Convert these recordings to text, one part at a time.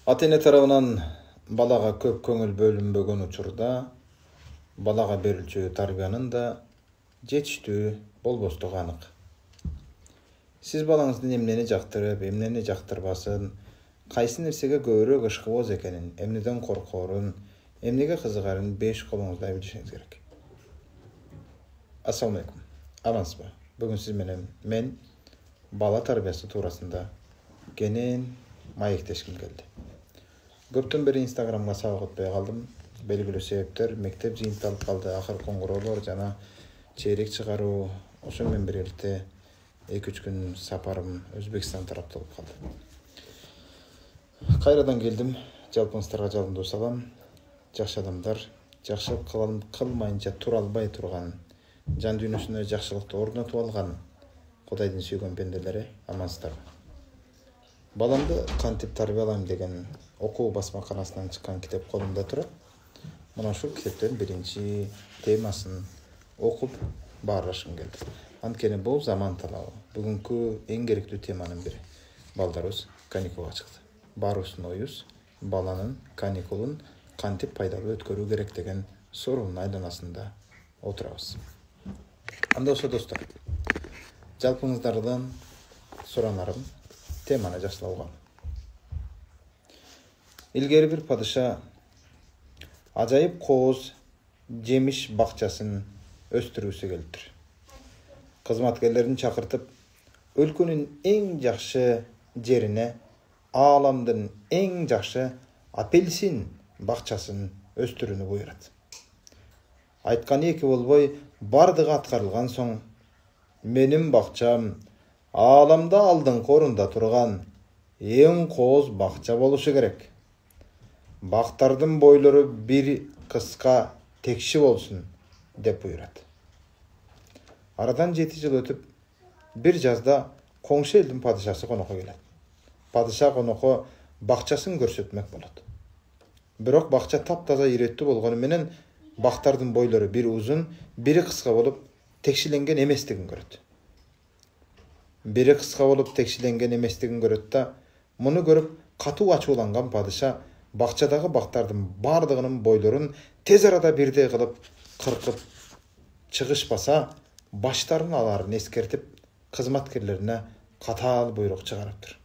Ата-эне тарабынан балага көп көңүл бөлүнбөгөн учурда балага берилчү тарбиянын да жетиштүү болбостугу анык. Сиз балаңыздын эмнени жактырып, эмнени жактырбасын, кайсы нерсеге көбүрөөк ышкыбоз экенин, эмнеден коркоорун, эмнеге кызыгарын 5 колуңузда билишиңиз керек. Ассаламу алейкум. Амансызбы? Бүгүн сиз менен мен бала тарбиясы туурасында кенен маектешким келди. Көптөн бери Инстаграмга сабак өтпөй калдым. Белгилүү себептер, мектеп жыйынтыкталып калды, акыр коңгуроолор жана чейрек чыгаруу, ошо менен бирге 2-3 күн сапарым Өзбекстан тарапта болуп калды. Кайрадан келдим. Жалпыңыздарга жалындуу салам. Жакшы адамдар, жакшылык кылмайынча тура албай турган, жан дүйнөсүнө жакшылыкты орнотуп алган Кудайдын сүйгөн пенделери, амансыздарбы? Баламды кантип тарбиялайм деген окуу басмаканасынан чыккан китеп колумда турат. Мына ушул китептен биринчи темасын окуп баарлашкым келди. Анткени бул заман талабы. Бүгүнкү эң керектүү теманын бири. Балдарыбыз каникулга чыкты. Баарыбыздын оюбуз баланын каникулун кантип пайдалуу өткөрүү керек деген суроонун айланасында отурабыз. Анда болсо достор, жалпыңыздардан суранарым теманы жакшылап угам. Илгери бир падыша ажайып кооз жемиш бакчасын өстүрүүсү келиптир. Кызматкерлерин чакыртып, өлкөнүн эң жакшы жерине ааламдын эң жакшы апельсин бакчасын өстүрүүнү буйрат. Айтканы эки болбой, бардыгы аткарылган соң, менин бакчам ааламда алдыңкы орунда турган эң кооз бакча болушу керек. Бактардын бойлору бир кыска текши болсун, деп буйрат. Арадан 7 жыл өтүп, бир жазда коңшу элдин падышасы конокко келет. Падыша конокко бакчасын көрсөтмөк болот. Бирок бакча таптаза иреттүү болгону менен бактардын бойлору бири узун, бири кыска болуп текшиленген эместигин көрөт. Бири кыска болуп текшиленген эместигин көрөт да, муну көрүп катуу ачууланган падыша бакчадагы бактардын бардыгынын бойлорун тез арада бирдей кылып кыркып чыгышпаса, баштарын аларын эскертип, кызматкерлерине катаал буйрук чыгарыптыр.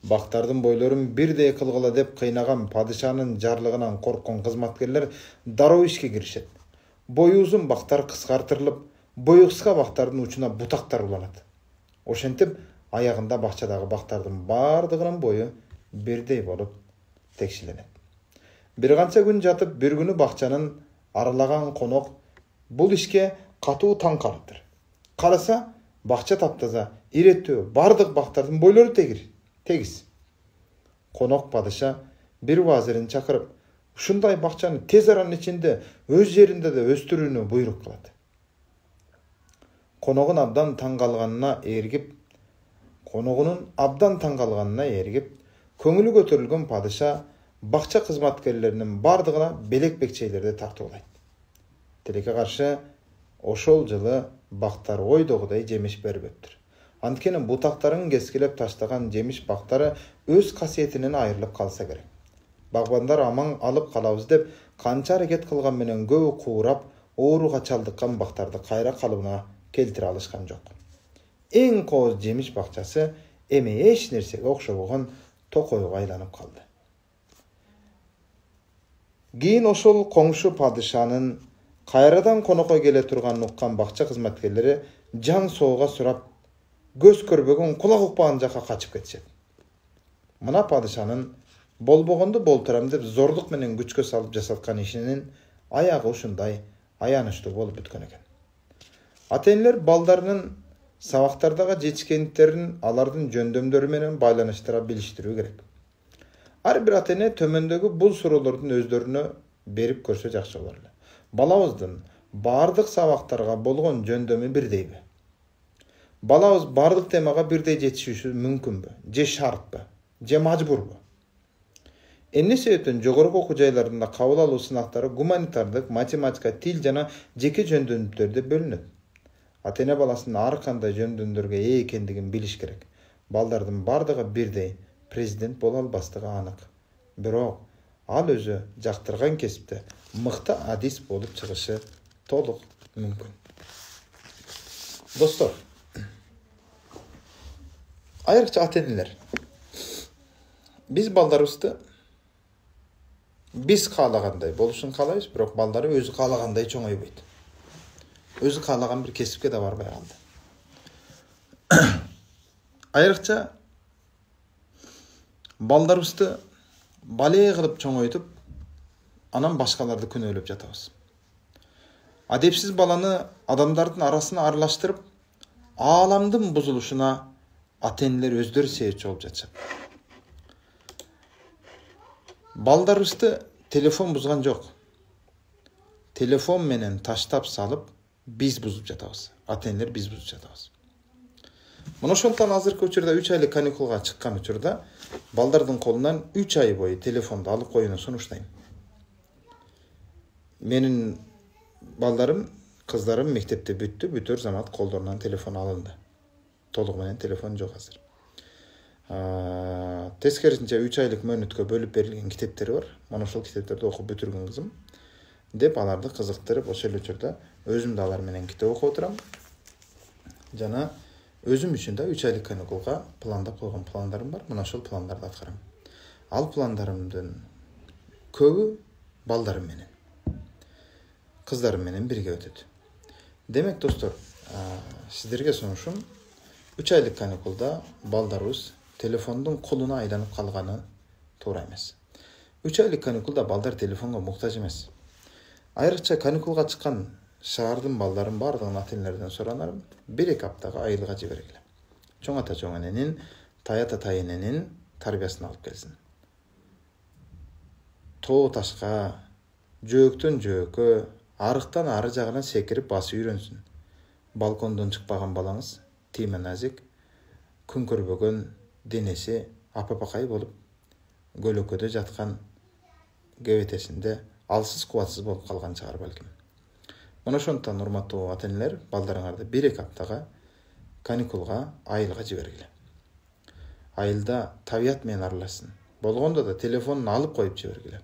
Бактардын бойлорун бирдей кылгыла деп кыйнаган падышанын жарлыгынан корккон кызматкерлер дароо ишке киришет. Бою узун бактар кыскартырылып, бою кыска бактардын учуна бутактар уланат. Ошентип, аягында бакчадагы бактардын бардыгынын бою бирдей болуп текшиленет. Бир канча күн жатып, бир күнү бакчанын аралаган конок бул ишке катуу таң калыптыр. Караса, бакча таптаза, иреттүү, бардык бактардын бойлору тегиз. Конок падыша бир вазирин чакырып, ушундай бакчаны тез аранын ичинде өз жеринде да өстүрүүнү буйрук кылат. Коногунун абдан таң калганына ээригип, көңүлү көтөрүлгөн падыша бакча кызматкерлеринин бардыгына белек-бекчейлерди тартуулайт. Тилекке каршы, ошол жылы бактар ойдогудай жемиш бербептир. Анткени бутактарын кескилеп таштаган жемиш бактары өз касиетинен айрылып калса керек. Багбандар аман алып калабыз деп канча аракет кылган менен көбү куурап, ооруга чалдыккан бактарды кайра калыбына келтире алышкан жок. Эң кооз жемиш бакчасы эми эч нерсеге окшобогон токойго айланып калды. Кийин ошол коңшу падышанын кайрадан конокко келе турганын уккан бакча кызматкерлери жан соого сурап, көз көрбөгөн, кулак укпаган жакка качып кетишет. Мына падышанын болбогонду болтурам деп зордук менен күчкө салып жасаткан ишинин аягы ушундай аянычтуу болуп бүткөн экен. Ата-энелер балдарынын сабактардагы жетишкендиктерин алардын жөндөмдөрү менен байланыштыра билиштирүү керек. Ар бир ата-эне төмөндөгү бул суроолордун өздөрүнө берип көрсө жакшы болор эле. Балабыздын бардык сабактарга болгон жөндөмү бирдейби? Балабыз бардык темага бирдей жетишүүсү мүмкүнбү? Же шартпы? Же мажбурбу? Эмне себептен жогорку окуу жайларында кабыл алуу сынактары гуманитардык, математика, тил жана жеке жөндөмдөрдө бөлүнөт. Ата-эне баласынын ар кандай жөндөмдөргө ээ экендигин билиш керек. Балдардын бардыгы бирдей президент бола албастыгы анык. Бирок ал өзү жактырган кесипте мыкты адис болуп чыгышы толук мүмкүн. Достор, айрыкча ата-энелер, биз балдарыбызды биз каалагандай болушун каалайбыз, бирок балдары өзү каалагандай чоңойбойт. Өзү каалаган бир кесипке да барбай калды. Айрыкча балдарыбызды бале кылып чоңойтуп, анан башкаларды күнөөлөп жатабыз. Адепсиз баланы адамдардын арасына аралаштырып, ааламдын бузулушуна ата-энелер өздөрү себепчи болуп жатышат. Балдарыбызды телефон бузган жок. Телефон менен таштап салып, биз бузуп жатабыз. Ата-энелер биз бузуп жатабыз. Мына ошондон азыркы учурда 3 айлык каникулга чыккан учурда балдардын колунан 3 ай бою телефонду алып коюуну сунуштайм. Менин балдарым, кыздарым мектепте бүттү, бүтөр замат колдорунан телефон алынды. Толугу менен телефон жок азыр. Тескерисинче 3 айлык мөөнөткө бөлүп берилген китептер бар. Мына ошол китептерди окуп бүтүргөн кызым деп аларды кызыктырып, ошол учурда өзүм да алар менен китеп окуп отурам. Жана өзүм үчүн да 3 айлык каникулга пландап койгон пландарым бар. Мына ошол пландарды аткарам. Ал пландарымдын көбү балдарым менен, кыздарым менен бирге өтөт. Демек, достор, сиздерге сунушум 3 айлык каникулда балдарыбыз телефондун кулуна айланып калганы туура эмес. 3 айлык каникулда балдар телефонго муктаж эмес. Айрыкча каникулга чыккан шаардын балдарын бардыгын ата-энелерден суранарым, 1-2 аптага айылга жибергиле. Чоң ата чоң эненин, тай ата тай эненин тарбиясын алып келсин. Тоо ташка, жөөктөн жөөккө, арыктан ары жагына секирип басып үйрөнсүн. Балкондон чыкпаган балаңыз тийме назик, күн көрбөгөн денеси апапакай болуп, көлөкөдө жаткан кебетесинде алсыз кубатсыз болуп калган чыгар балким. Мына ошондон урматтуу ата-энелер, балдарыңарды 1-2 аптага каникулга айылга жибергиле. Айылда табият менен аралашсын. Болгондо да телефонун алып коюп жибергиле.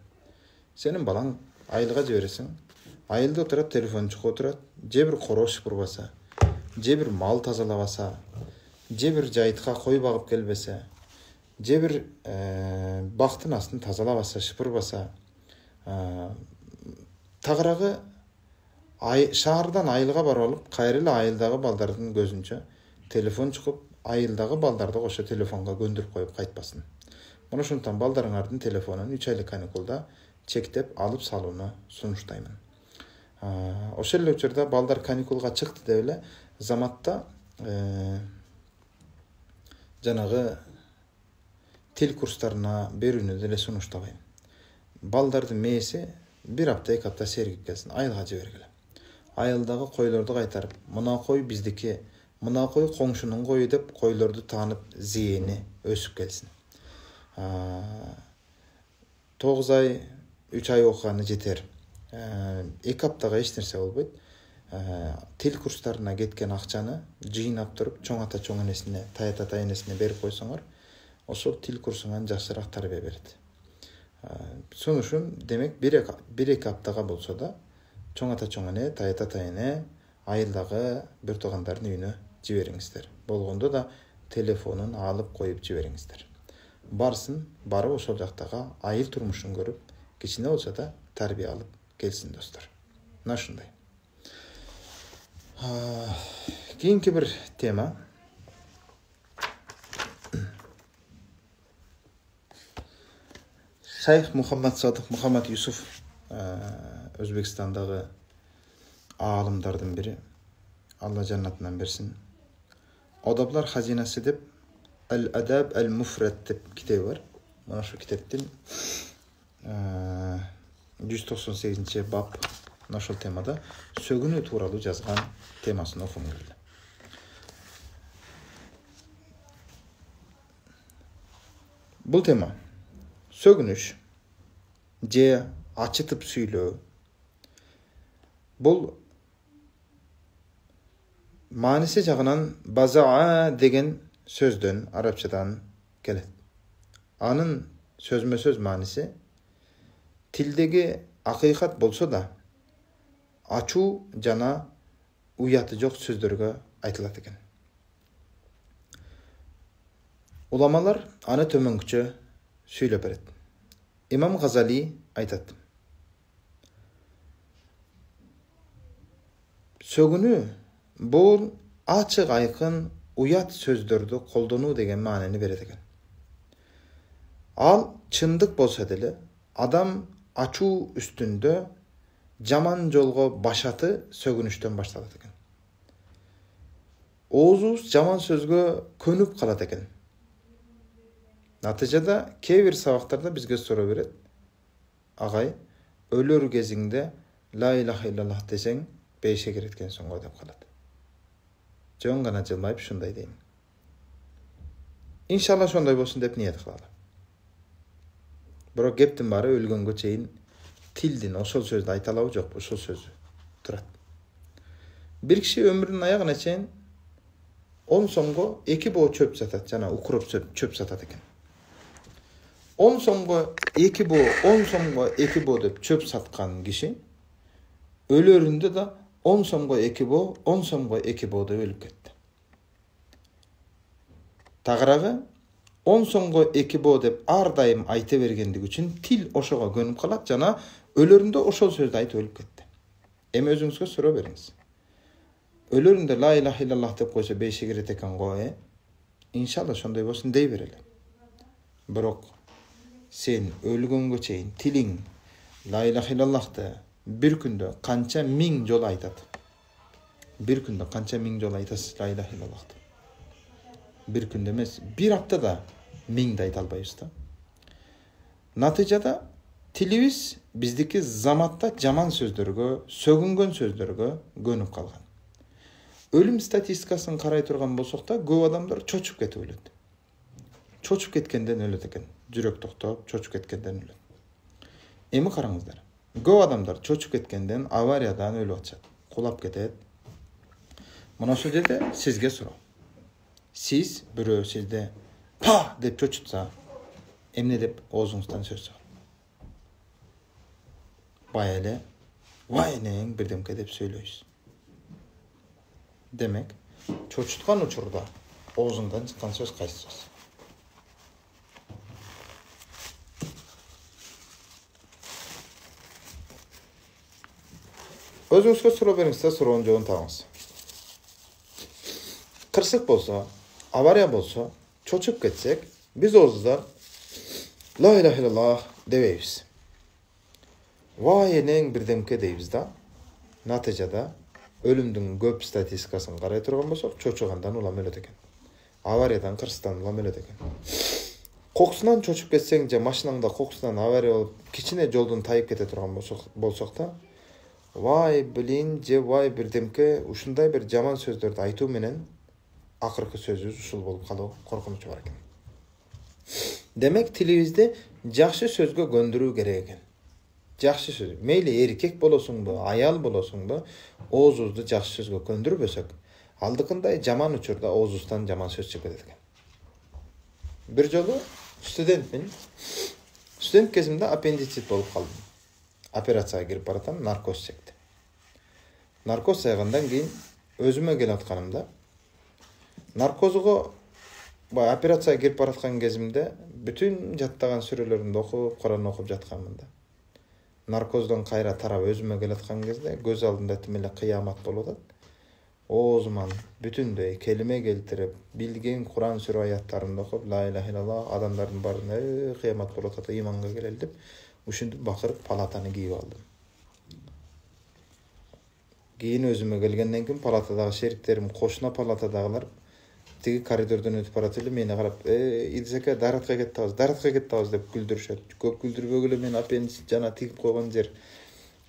Сенин балаң айылга жибересиң, айылда отурат, телефон чукуп отурат, же бир короо шыпырбаса, же бир мал тазалабаса, же бир жайытка кой багып келбесе, же бир бактын астын тазалабаса, шыпырбаса, тагыраагы шаардан айылга барып алып, кайра эле айылдагы балдардын көзүнчө телефон чукуп, айылдагы балдарды кошо телефонго көндүрүп коюп кайтпасын. Мына ошондон балдарыңардын телефонун 3 айлык каникулда чектеп алып салууну сунуштаймын. Ошол эле учурда балдар каникулга чыкты деп эле заматта жанагы тил курстарына берүүнү деле сунуштабайм. Балдардын мээси 1 апта 2 апта сергип келсин, айылга жибергиле. Айылдагы койлорду кайтарып, мына кой биздики, мына кой коңшунун кою деп койлорду таанып зээни өсүп келсин. 9 ай, 3 ай окуганы жетер. 2 аптага эч нерсе болбойт. Тил курстарына кеткен акчаны жыйнап туруп, чоң ата чоң энесине, тай ата тай энесине берип койсоңор, ошол тил курсуңан жакшыраак тарбия берет. Сунушум, демек 1-2 аптага болсо да чоң ата чоң эне, тай ата тай эне айылдагы бир туугандардын үйүнө жибериңиздер. Болгондо да телефонун алып коюп жибериңиздер. Барсын, барып ошол жактагы айыл турмушун көрүп, кичине болсо да тарбия алып келсин, достор. Мына ушундай. Кийинки бир тема. Шайх Мухаммад Садык Мухаммад Юсуф, Өзбекстандагы аалымдардын бири, Алла жаннатынан берсин. Одаблар хазинасы деп Ал-Адаб Ал-Муфрад деп китеби бар. Мына ошол китептин 198 бап мына ошол темада сөгүнүү тууралуу жазган темасын окугум келди. Бул тема сөгүнүш же ачытып сүйлөө. Бул мааниси жагынан базаа деген сөздөн, арабчадан келет. Anın sözme söz manisi tildegi hakikat bolsa da açuu jana uyatı жоқ сөздөргө айтылат экен. Ulamalar anı tömөнгүчө сүйлөп берет. İmam Gazali айтат. Сөгүнүү бул ачык айкын уят сөздөрдү колдонуу деген маанини берет экен. Ал чындык болсо деле адам ачуу үстүндө жаман жолго башаты сөгүнүштөн башталат экен. Оозубуз жаман сөзгө көнүп калат экен. Натыйжада кээ бир сабактарда бизге суроо берет. Агай, өлөр кезиңде ла илаха иллаллах десең, бейше кереткенсиң го деп калат. Жөн гана жылмайып шундай дейм. Иншалла шондай болсун деп ниет кылалы. Бирок кептин баары өлгөнгө чейин тилдин ошол сөздү айта алабы жокпу, ошол сөзү турат. Бир киши өмүрүнүн аягына чейин 10 сомго 2 боо чөп сатат, жана укуруп чөп сатат экен. 10 сомго 2 боо, 10 сомго 2 боо деп чөп саткан киши өлөрүндө да 10 сомго 2 боо, 10 сомго 2 боо деп өлүп кетти. Тагыраагы 10 сомго 2 боо деп ар дайым айта бергендиги үчүн тил ошого көнүп калат жана өлөрүндө ошол сөздү айтып өлүп кетти. Эми өзүңүзгө суроо бериңиз. Өлөрүндө ла илаха иллаллах деп койсо бейше кирет экен го, иншалла шондой болсун дей берели. Бирок сен өлгөнгө чейин тилиң ла илаха иллаллахты бир күндө канча миң жолу айтат. Бир күндө канча миң жолу айтасыз ла илаха иллаллахты. Бир күндө эмес, бир аптада миңди айта албайбыз да. Натыйжада тилибиз биздики заматта жаман сөздөргө, сөгүнгөн сөздөргө көнүп калган. Өлүм статистикасын карай турган болсок да, көп адамдар чочуп кетип өлөт. Чочуп кеткенден өлөт экен. Жүрөк токтоп, чочуп кеткенден өлөт. Эми караңыздар. Көп адамдар чочуп кеткенден, авариядан өлүп атышат. Кулап кетет. Мына ошол жерде сизге суроо. Сиз бирөө сизде па деп чочутса, эмне деп оозуңуздан сөз чыгат? Бая эле вай энең бирдемке деп сүйлөйсүз. Демек, чочуткан учурда оозуңдан чыккан сөз кайсы сөз? Өзүңүзгө суроо бериңиз да, суроонун жообун табыңыз. Кырсык болсо, авария болсо, чочуп кетсек, биз оозуздан ла илаха иллаллах дебейбиз. Вай энең бирдемке дейбиз да. Натыйжада өлүмдүн көп статистикасын карай турган болсок, чочугандан улам өлөт экен. Авариядан, кырсыктан улам өлөт экен. Кокусунан чочуп кетсең же машинаңда кокусунан авария болуп, кичине жолдон тайып кете турган болсок да, вай блин же вай бирдемке ушундай бир жаман сөздөрдү айтуу менен акыркы сөзүбүз ушул болуп калуу коркунучу бар экен. Демек тилибизди жакшы сөзгө көндүрүү керек экен. Жакшы сөз. Мейли эркек болосуңбу, аял болосуңбу, оозубузду жакшы сөзгө көндүрбөсөк, алдыкындай жаман учурда оозубуздан жаман сөз чыгып кетет экен. Бир жолу студентмин. Студент кезимде аппендицит болуп калдым. Операцияга кирип баратам, наркоз чекти. Наркоз чайгандан кийин өзүмө келип атканымда наркозго операцияга кирип бараткан кезимде бүтүн жаттаган сүрөлөрүмдү окуп, Куран окуп жатканмын да. Наркоздон кайра тарап өзүмө келип аткан кезде көз алдымда тим эле кыямат болуп атат. Оозуман бүтүндөй келиме келтирип, билген Куран сүрө аяттарымды окуп, ла илаха иллаллах, адамдардын баарына кыямат болуп атат, иманга келели деп, ушинтип бакырып палатаны кийип алдым. Кийин өзүмө келгенден кийин палатадагы шериктерим, кошуна палатадагылар тиги коридордон өтүп барат эле мени карап, Идис ака, даратка кеттабыз деп күлдүрүшөт. Көп күлдүрбөгү эле мен аппендицит жана тигип койгон жер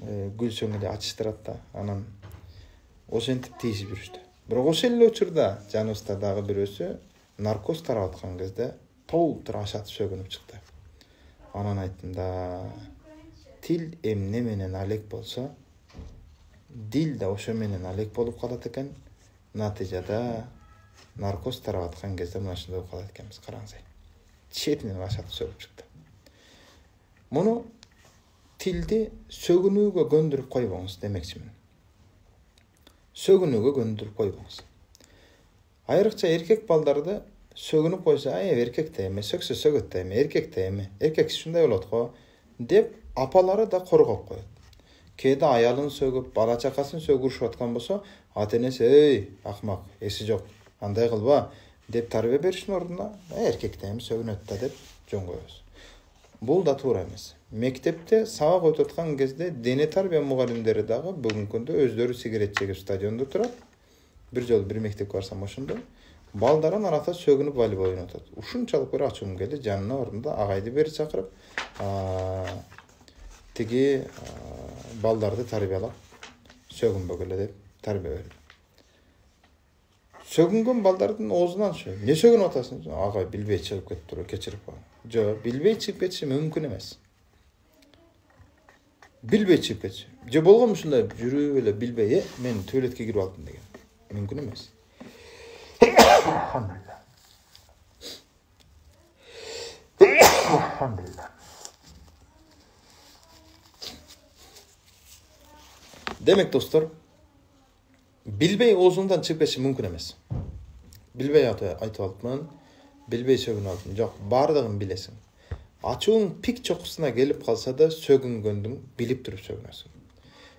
гүлсөң эле ачыштырат да. Анан ошентип тийишип жүрүштү. Бирок ошол эле учурда жаныбызда дагы бирөөсү наркоз тарап аткан кезде толтур ашатып сөгүнүп чыкты. Анан айттым да, тил эмне менен алек болсо, дил да ошо менен алек болуп калат экен. Натыйжада наркоз тарап аткан кезде мына ушундай болуп калат экенбиз, караңыз. Çetinen aşağı sögüp çıktı. Bunu tildi sөгүнүүгө göndürüp koyboңuz demekçimin. Sөгүнүүгө göndürüp koyboңuz. Ayırıkça erkek baldardı sөгүнүп koysa, erkek de emi, sökse sögöt de emi, erkek de emi, erkek şunday bolot go dep apaları da korgop koyot. Kede ayalın sögüp, bala çakasın sögürüşüp atkan bolsa, ata-enesi, "Ey, akmak, esi jok, андай kılba" dep tarbiya berişin orдуна, erkek de emi sögүnөt da dep жөн koyobуз. Бул да туура эмес. Мектепте сабак өтүп аткан кезде дене тарбия мугалимдери дагы бүгүнкү күндө өздөрү сигарет чегип стадиондо турат. Бир жолу бир мектепке барсам ошондо балдарын арата сөгүнүп волейбол ойноп атат. Ушунчалык бир ачуум келди, жанына ордунда агайды бери чакырып, тиги балдарды тарбиялап сөгүнбөгүлө деп тарбия берди. Сөгүнгөн балдардын оозунан эмне сөгүнүп атасың? Агай билбей чыгып кетиптир, кечирип коюң. Жок, билбей чыгып кетиши мүмкүн эмес. Билбей чыгып кетиши. Же болгон ушундай жүрүп эле билбей, мен туалетке кирип алдым деген. Мүмкүн эмес. Алхамдулилlah. Alhamdulillah. Demek dostlar, bilbey oğuzundan çıkıp geçi mümkün emez. Bilbey aytып alpman, bilbey sөгүнүп alpman. Жоқ, бардығын билесің. Ачуың пик чокусуна келип калса да сөгүнгөндүң билип туруп сөгүнөсүң.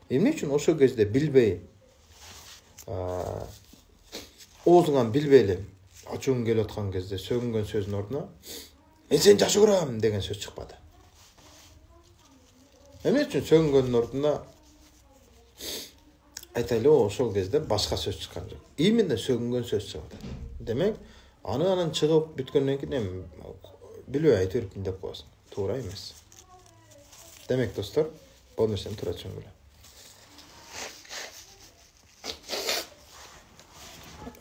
Эмне үчүн ошол кезде билбей оозуңан билбей эле ачуың келип аткан кезде сөгүнгөн сөздүн ордуна "Мен сени жакшы көрөм" деген сөз чыкпады. Эмне үчүн сөгүнгөндүн ордуна айтайлы ошол кезде башка сөз чыккан жок. Именно сөгүнгөн сөз чыгат. Демек, анын чыгып бүткөндөн кийин билбей айтып деп коесуң. Туура эмес. Демек достор, бул нерсени туура түшүнгүлө.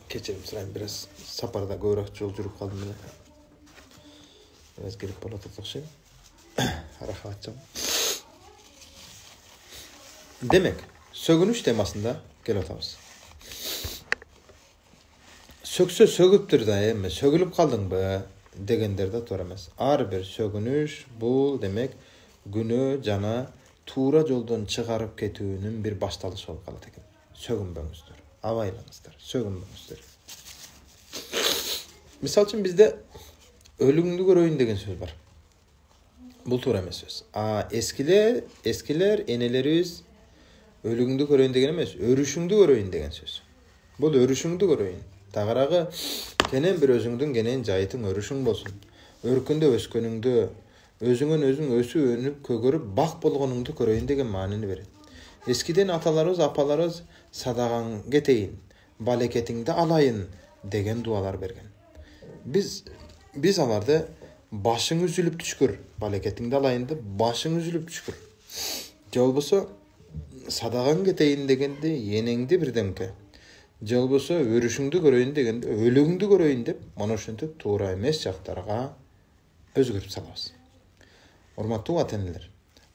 Кечирим сурайм, biraz сапарда көбүрөөк жол жүрүп калдым эле. Biraz келип болот окшойм. Рахатчам. Демек, сөгүнүш темасында келип атабыз. Сөксө сөгүптүр да эми, сөгүлүп калдыңбы дегендер да туура эмес. Ар бир сөгүнүш бул демек күнөө жана туура жолдон чыгарып кетүүнүн бир башталышы болуп калат экен. Сөгүнбөңүздөр, абайлаңыздар, сөгүнбөңүздөр. Мисалы үчүн бизде өлүңдү көрөйүн деген сөз бар. Бул туура эмес сөз. Эскилер, энелерибиз өлүңдү көрөйүн деген эмес, өрүшүңдү көрөйүн деген сөз. Бул өрүшүңдү көрөйүн. Тагыраагы кенен бир өзүңдүн кенен жайытың өрүшүң болсун. Өркүндө өскөнүңдү, өзүңөн өзүң өсүп өнүп көгөрүп бак болгонуңду көрөйүн деген маанини берет. Эскиден аталарыбыз, апаларыбыз садаган кетейин, балекетиңди алайын деген дуалар берген. Биз аларды башың үзүлүп түшкүр, балекетиңди алайын деп башың үзүлүп түшкүр. Же болбосо садаган кетейин дегенде энеңди бирдемке. Же болбосо өрүшүңдү көрөйүн дегенде өлүгүңдү көрөйүн деп мына ушинтип туура эмес жактарга өзгөртүп салабыз. Урматтуу ата-энелер,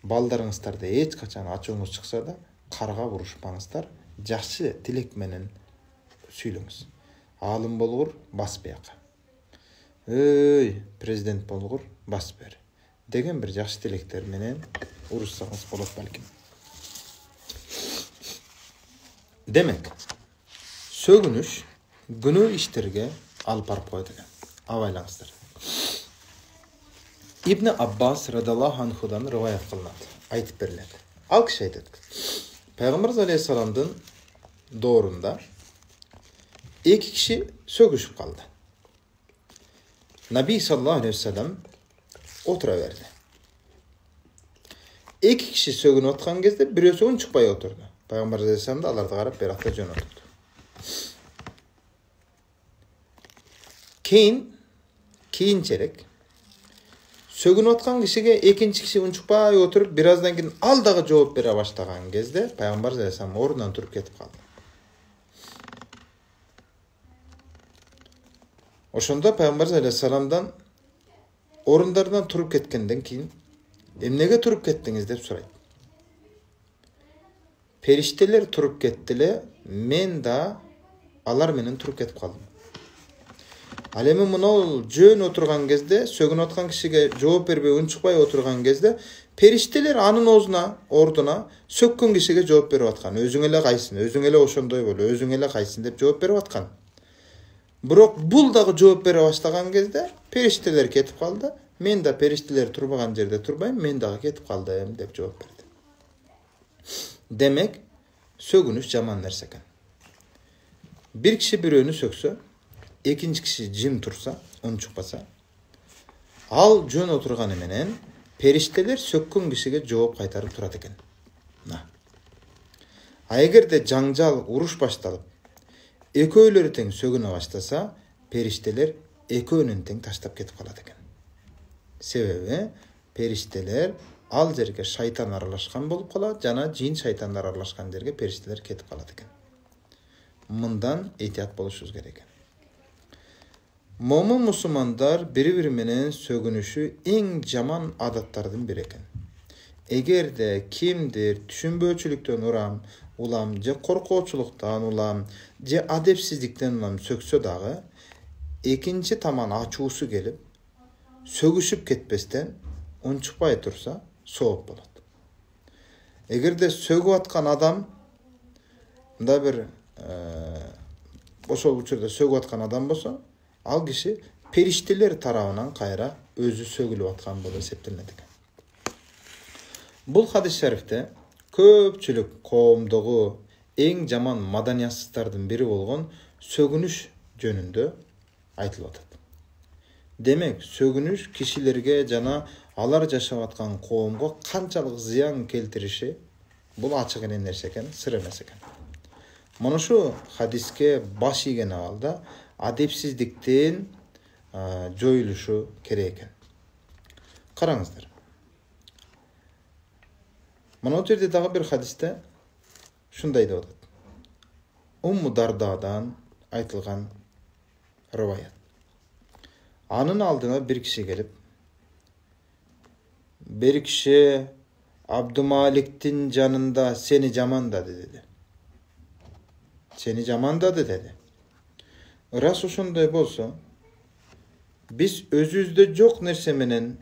балдарыңыздарды эч качан ачууңуз чыкса да карга урушпаңыздар, жакшы тилек менен сүйлөңүз. Аалым болгур, бас бияка. Эй, президент болгур, бас бер деген бир жакшы тилектер менен урушсаңыз болот балким. Демек, сөгүнүш күнөө иштерге алып барып коет экен. Абайлаңыздар. Ибн Аббас радаллаху анхудан риваят кылынат, айтып берилет. Ал киши айтат: Пайгамбарыбыз алейхиссаламдын доорунда эки киши сөгүшүп калды. Наби саллаллаху алейхи вассалам отура берди. Эки киши сөгүнүп аткан кезде бирөөсү унчукпай отурду. Пайгамбар алейхиссалам да аларды карап биракта жөн отурду. Кийинчерээк сөгүнүп аткан кишиге экинчи киши унчукпай отуруп, бир аздан кийин ал дагы жооп бере баштаган кезде Пайгамбар алейхиссалам ордунан туруп кетип калды. Ошондо Пайгамбар алейхиссаламдан орундарынан туруп кеткенден кийин эмнеге туруп кеттиңиз деп сурайт. Периштелер туруп кеттиле, мен да алар менен туруп кетип калдым. Ал эми мына жөн отурган кезде, сөгүнүп аткан кишиге жооп бербей унчукпай отурган кезде, периштелер анын ордуна сөккөн кишиге жооп берип аткан. Өзүң эле кайсың, өзүң эле ошондой бол, өзүң эле кайсың деп жооп берип аткан. Бирок бул дагы жооп бере баштаган кезде периштелер кетип калды. Мен да периштелер турбаган жерде турбайм, мен дагы кетип калдым деп жооп берди. Демек, сөгүнүш жаман нерсе экен. Бир киши бирөөнү сөксө, экинчи киши жим турса, унчукпаса, ал жөн отурганы менен периштелер сөккөн кишиге жооп кайтарып турат экен. А эгерде жаңжал, уруш башталып, экөөлөрү тең сөгүнө баштаса, периштелер экөөнүн тең таштап кетип калат экен. Себеби периштелер ал жерге шайтан аралашкан болуп калат, жана жин шайтандар аралашкан жерге периштелер кетип калат экен. Мындан этият болушубуз керек. Момун мусулмандар бири-бири менен сөгүнүшү эң жаман адаттардын бири экен. Эгерде кимдир түшүнбөөчүлүктөн улам, же коркоочулуктан улам, же адепсиздиктен улам сөксө дагы, экинчи таман ачуусу келип, сөгүшүп кетпестен унчукпай турса, сооп болот. Эгерде сөгүп аткан адам, мында бир ошол учурда сөгүп аткан адам болсо, ал киши периштелер тарабынан кайра өзү сөгүлүп аткан болуп эсептелет экен. Бул хадис шарифте көпчүлүк коомдогу эң жаман маданиятсыздардын бири болгон сөгүнүш жөнүндө айтылып атат. Демек, сөгүнүш кишилерге жана алар жашап аткан коомго канчалык зыян келтириши бул ачык эле нерсе экен, сыр эмес экен. Мына ушу хадиске баш ийген абалда адепсиздиктин жоюлушу керек экен. Караңыздар. Мына жерде дагы бир хадисте шундай деп атат. Умму Дардадан айтылган риваят. Анын алдына бир киши келип, бир киши Абдумаликтин жанында сени жамандады деди. Сени жамандады деди. Рас ошондой болсо, биз өзүбүздө жок нерсе менен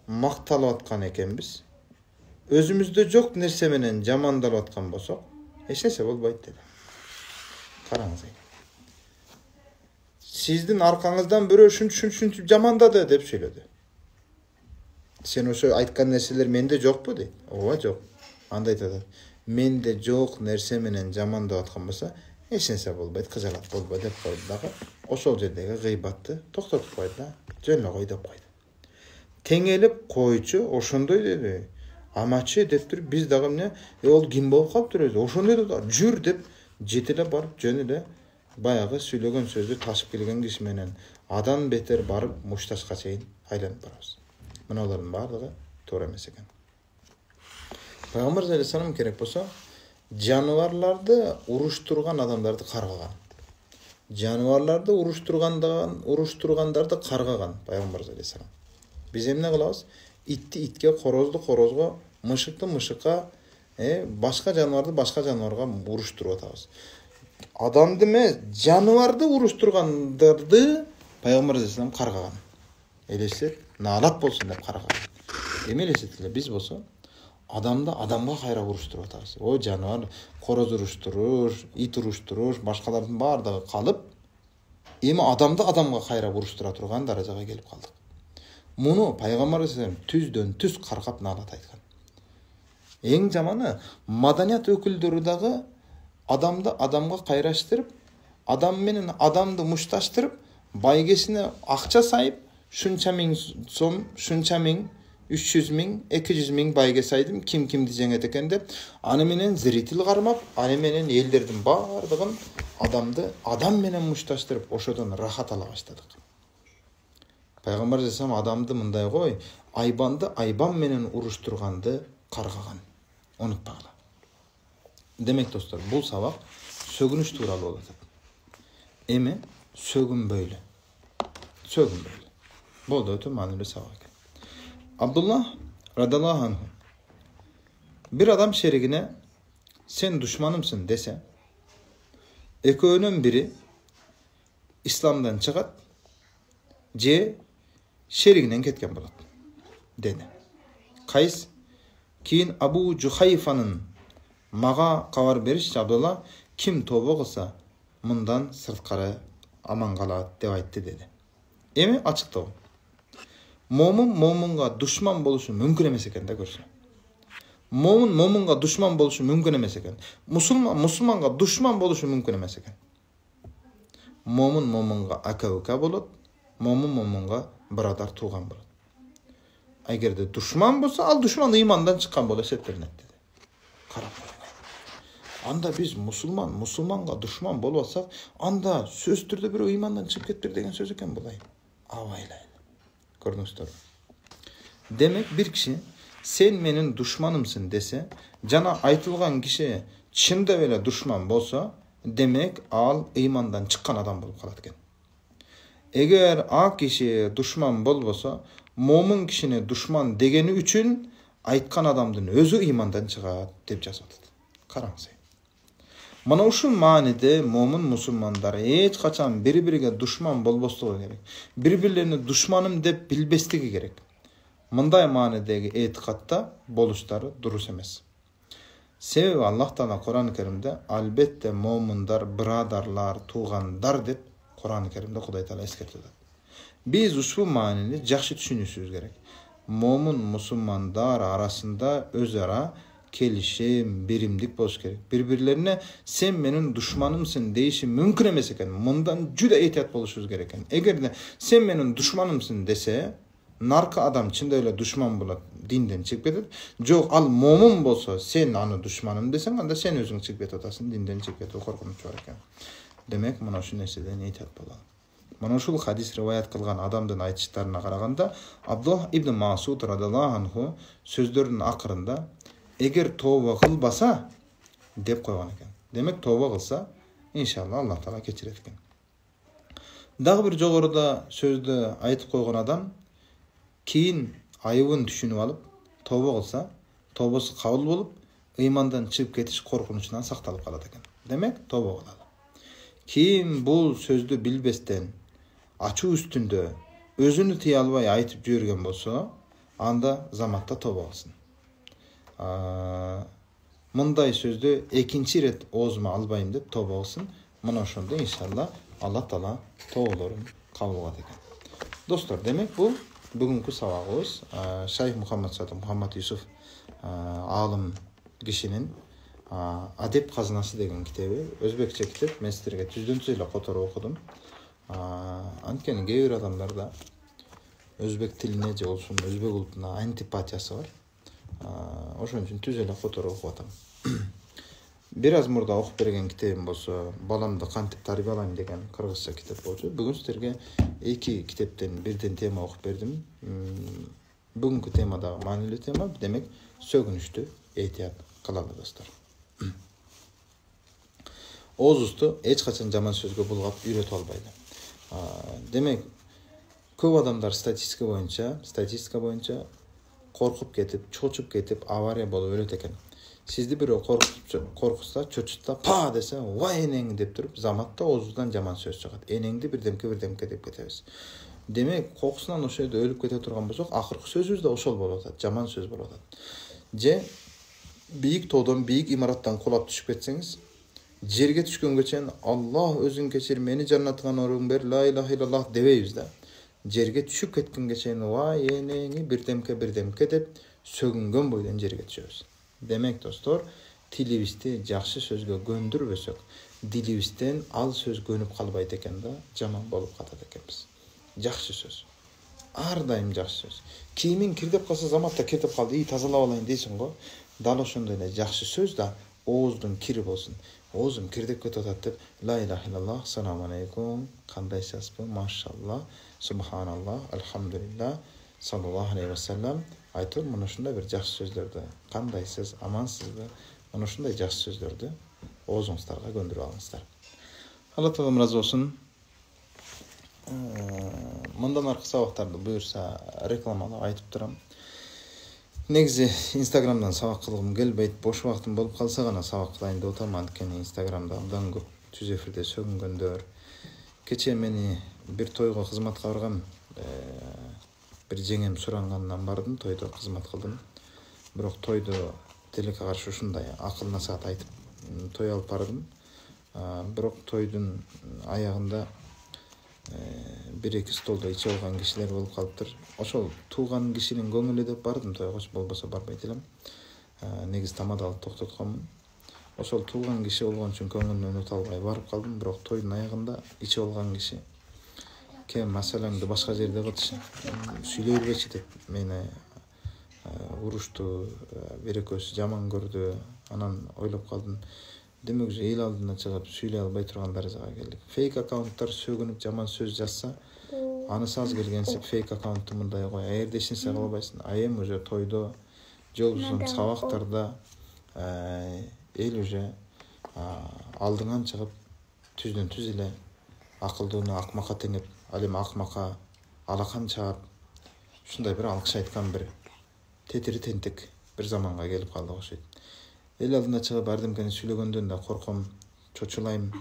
макталып аткан экенбиз. Өзүбүздө жок нерсе менен жамандалып аткан болсок, эч нерсе болбойт деди. Караңыз. Сиздин аркаңыздан бирөө ушинтип жамандады деп сүйлөдү. Сен ошо айткан нерселер менде жокпу дейт. Ооба жок. Анда айтат, менде жок нерсе менен жамандап аткан болсо, эч нерсе болбойт, кыжалат болбойт деп койду дагы. Ошол жердеги гыйбатты токтотуп койду да, жөн эле кой деп койду. Теңелип койчу, ошондой деди. Амачы деп туруп биз дагы эмне, ол ким болуп калыптыр өзү? Ошондой деди, жүр деп жетелеп барып жөн эле баягы сүйлөгөн сөздү ташып келген киши менен адан бетер барып мушташка чейин айланып барабыз. Мыналардын баардыгы туура эмес экен. Пайгамбар алейхиссалам керек болсо, жаныбарларды уруштурган адамдарды каргаган. Жаныбарларды уруштургандарды каргаган Пайгамбар алейхиссалам. Биз эмне кылабыз? Итти итке, корозду корозго, мышыкты мышыкка, башка жаныбарга уруштуруп атабыз. Адамды эмес, жаныбарды уруштургандарды Пайгамбар алейхиссалам каргаган. Элестет, наалат болсун деп каргаган. Эми элестетиле, биз болсо адамды адамга кайра уруштуруп атабыз. О жаныбар короз уруштуруш, ит уруштуруш, башкалардын баардыгы калып, эми адамды адамга кайра уруштура турган даражага келип калдык. Муну Пайгамбар алейхиссалам түздөн түз каргап наалат айткан. Эң жаманы маданият өкүлдөрү дагы адамды адамга кайраштырып, адам менен адамды мушташтырып, байгесине акча сайып, шунча миң сом, шунча миң, 300 миң, 200 миң байге сайдым, ким кимди жеңет экен деп, аны менен зритель кармап, аны менен элдердин баардыгын адамды адам менен мушташтырып, ошодон рахат ала баштадык. Пайгамбар алейхиссалам адамды мындай кой, айбанды айбан менен уруштурганды каргаган. Унутпагыла. Демек достор, бул сабак сөгүнүш тууралуу болот. Эми сөгүнбөйлү. Сөгүнбөйлү. Болду, өтө маанилүү сабак. Абдулла радаллаху анху бир адам шеригине сен душманымсың десе, экөөнүн бири исламдан чыгат, же шеригинен кеткен болот dedi. Kays keyin Abu Juhayfanın maga kabar beriş Abdullah kim toba kılsa mından sırtkara aman kalat dep aytты dedi. Emi açıktı. Momunga düşman boluşu mümkün emes eken de görse. Momunga düşman boluşu mümkün emes eken. Musulmanga düşman boluşu mümkün emes eken. Momunga aka bolot, momunga biradar tuğan bolot. Egerde düşman bolsa, al düşman imandan çıkan bola setlerine dedi. Karab. Anda biz musulmanga düşman bolmasak, anda söz türde bir imandan çıkıp kettir degen söz eken bolayın. Avaylayın. Gördünüzler. Demek bir kişi sen menin düşmanımsın dese, cana aytılgan kişi çında böyle düşman bolsa, demek al imandan çıkan adam bolup kalatken. Eğer a kişi düşman bolbosa, momun kişini düşman degeni üçün aytkan adamdın özü imandan çıkat dep jasadı. Karаңыз. Mana uşul manide momun musulmanlar hiç kaçan biri-biriga düşman bolbosligi gerek. Bir-birlerini düşmanım dep bilbesligi gerek. Mınday manidagi etikatda boluşları durus emes. Sebebi Allah Taala Kur'an-ı Kerim'de albatta momunlar, biradarlar, tuğandar dep Kur'an-ı Kerim'de Huday Taala eskertedi. Biz usul manini жақсы düşünüsüz gerek. Momun musulmanlar arasında özara kelişim, birimlik boş gerek. Birbirlerine sen menin düşmanımsın deyişi mümkün emes eken. Mundan juda ehtiyat boluşuz gereken. Eğer de sen menin düşmanımsın dese, narka adam çinde öyle düşman bulat dinden çıkıp edet. Yok al momun bolsa sen anı düşmanım desen, anda sen özün çıkıp etasın dinden çıkıp edet. Korkunç var eken. Demek mana şu nesilden ehtiyat bolalım. Mana uşul hadis rivayet kılgan adamdın aytışlarına karaganda Abdullah ibn Masud radhiyallahu anhu sözlerinin akırında eğer tövbe kılbasa dep koygan eken. Demek tövbe kılsa inşallah Allah Taala keçirer eken. Dagı bir jogorуда sözde aytıp koygan adam keyin ayыбын düşünüp alıp tövbe kılsa tövbesi kabul bolup imandan çıkıp ketiş korkunçundan saktalıp kalat eken. Demek tövbe kılalı. Kim bu sözді bilbestен açı üstünde özünü tiye albay aytıp жүрген bolsa, anda zamatта tövbe kılsın. Mınday sözді ekinci ret ozuma albayım dep tövbe kılsın. Mana ошондо inşallah Allah Taala tövbelerin kabul kılat eken. Dostlar, demek bu bugünkü sabagыбыз Şeyh Muhammed Sadık Muhammed Yusuf alım kişinin Adep Kazanası деген kitabı. Özbekçe kitap. Men sizlerge tüzdөн-tüz эле которуп окудum. Анткени кээ бир адамдарда özbek tiline же болсун özbek улутуна антипатиясы бар. Ошон үчүн түз эле которуп окуп атам. Бир аз мурда окуп берген китебим болсо, баламды кантип тарбиялайм деген кыргызча китеп болчу. Бүгүн сиздерге эки китептен бирден тема окуп бердим. Бүгүнкү тема да маанилүү тема, демек сөгүнүштү эhtiyat кылалы достор. Oğuz'ustu eç kaçan zaman sözgü bulgap üret olbaydı. Demek көп adamlar statistika boyunca korkup ketip, çoçup ketip, avariya bolup ölet eken. Sizdi biri korkusa, çoçutsa, pa dese, vay eneng dep durup, zamatta Oğuz'dan zaman söz çıkat. Enengdi birdemke dep ketebiz. Demek kokusundan o şeyde ölüp kete turgan bolsok, akırkı sözümüz de oşol bolup atat, zaman söz bolup atat. Je biyik toğdan, biyik imarattan kulap düşüp ketseniz, жерге түшкөнгө чейин Аллах өзүң кечир, мени жаннатыңан орун бер, ла илаха иллаллах дебейбиз да. Жерге түшүп кеткенге чейин вай энеңи бирдемке деп сөгүнгөн бойдон жерге түшөбүз. Демек достор, тилибизди жакшы сөзгө көндүрбөсөк, дилибизден ал сөз көнүп калбайт экен да, жаман болуп катат экенбиз. Жакшы сөз. Ар дайым жакшы сөз. Кийимиң кирдеп калса, заматта кирдеп калды, тазалап алайын дейсиң го. Дал ошондой эле жакшы сөз да Oğuzdun kiri bolsun. Oğuzum kirdep ketip atat dep la ilahe illallah, assalamu aleykum, kandaysiz bu, maşallah, subhanallah, elhamdülillah, sallallahu aleyhi ve sellem. Aytır, mana şunda bir жақсы sözlerdi. Kandaysiz, amansız bu. Mana şunday жақсы sözlerdi. Oğuzunuzlarga göndürüp alыңыздар. Allah Taala razı olsun. Mından arka sabaktarda buyursa reklamalı aytıp duram. Негизи Instagram'dan sabak kılgım gelbeyt, boş vaktim bolup kalsa gana sabak kılayın da otam, antkeni Instagram'da amdan көп түз эфирде сөгүнгөндөр. Кече мени bir toyga kızmatga баргам, бир жеңем суранганынан бардым, тойдо кызмат кылдым. Бирок тойдо тилекке каршы ушундай акыл насаат айтып той алып бардым. Бирок тойдун аягында бир эки столдо ичип алган кишилер болуп калыптыр. Ошол тууган кишинин көңүлү деп бардым тойго, болбосо барбайт элем. Негизи тамада алып токтотконмун. Ошол тууган киши болгон үчүн көңүлүнөн унута албай барып калдым. Бирок тойдун аягында ичип алган киши кем маселеңди башка жерде кылчы, сүйлөй бербечи деп мени урушту, бир экөөсү жаман көрдү. Анан ойлоп калдым, демек уже эл алдына чыгып сүйлөй албай турган даражага келдик. Фейк аккаунттар сөгүнүп жаман сөз жазса, анысы аз келгенсип фейк аккаунтту мындай кой. Эгерде эч нерсе кыла албайсың, эми уже тойдо, жолбузун сабактарда эл уже алдыңан чыгып түздөн түз эле акылдууну акмакка теңеп, ал эми акмакка алакан чаап, ушундай бир алкыш айткан бир тетири тентек бир заманга келип калдык окшойт. Эл алдына чыгып бардымкени сүйлөгөндөн да корком, чочулайм.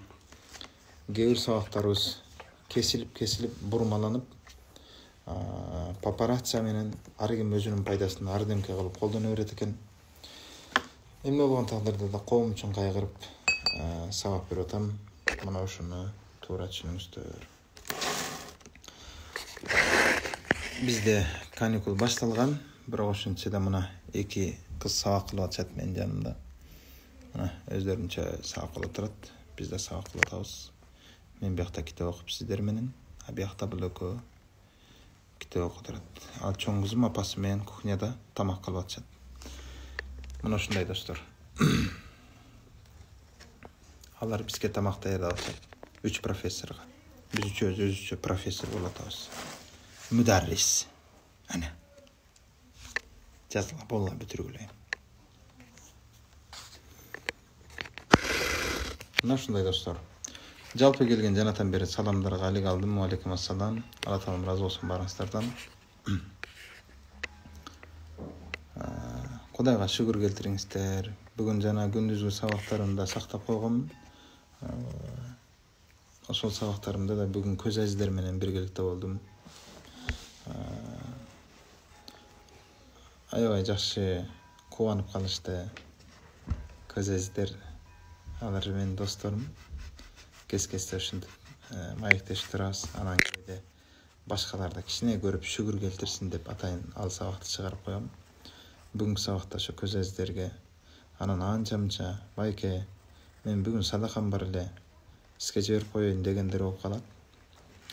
Кээ бир сабактарыбыз кесилип бурмаланып, папарация менен ар ким өзүнүн пайдасын ардемке кылып колдоно берет экен. Эмне болгон тагдырда да коом үчүн кайгырып сабак берип атам. Мына ушуну туура түшүнүңүздөр. Бизде каникул башталган, бирок ошентсе да мына эки кыз сабак кылып атышат менин жанымда. Мына өздөрүнчө сабак кылып турат, биз да сабак кылып атабыз. Мен биякта китеп окуп сиздер менен, биякта бул экөө китеп окуп турат. Ал чоң кызым апасы менен кухняда тамак кылып атышат. Мына ушундай достор. Алар бизге тамак даярдап атышат. 3 профессорго. Биз үчөөбүз өзүбүзчө профессор болуп атабыз. Müderris. Ana. Жазыла болла бүтүргүлөйм. Мына ушундай достор. Жалпы келген жанатан бери саламдарга алик алдым. Алейкум ассалам. Алла таалам разы болсун барыңыздардан. Кудайга шүгүр келтириңиздер. Бүгүн жана күндүзгү сабактарымда сактап койгонмун. Ошол сабактарымда да бүгүн көз азиздер менен биргеликте болдум. Аябай жакшы кубанып калышты. Көз азиздер, алар менин досторум. Кес-кесте ушинтип маектешип турабыз. Анан кээде башкаларды кичине көрүп шүгүр келтирсин деп атайын ал сабакты чыгарып коем. Бүгүнкү сабакта ошо көз азиздерге анан анча-мынча байке мен бүгүн садакам бар эле, сизге жиберип коеюн дегендер болуп калат.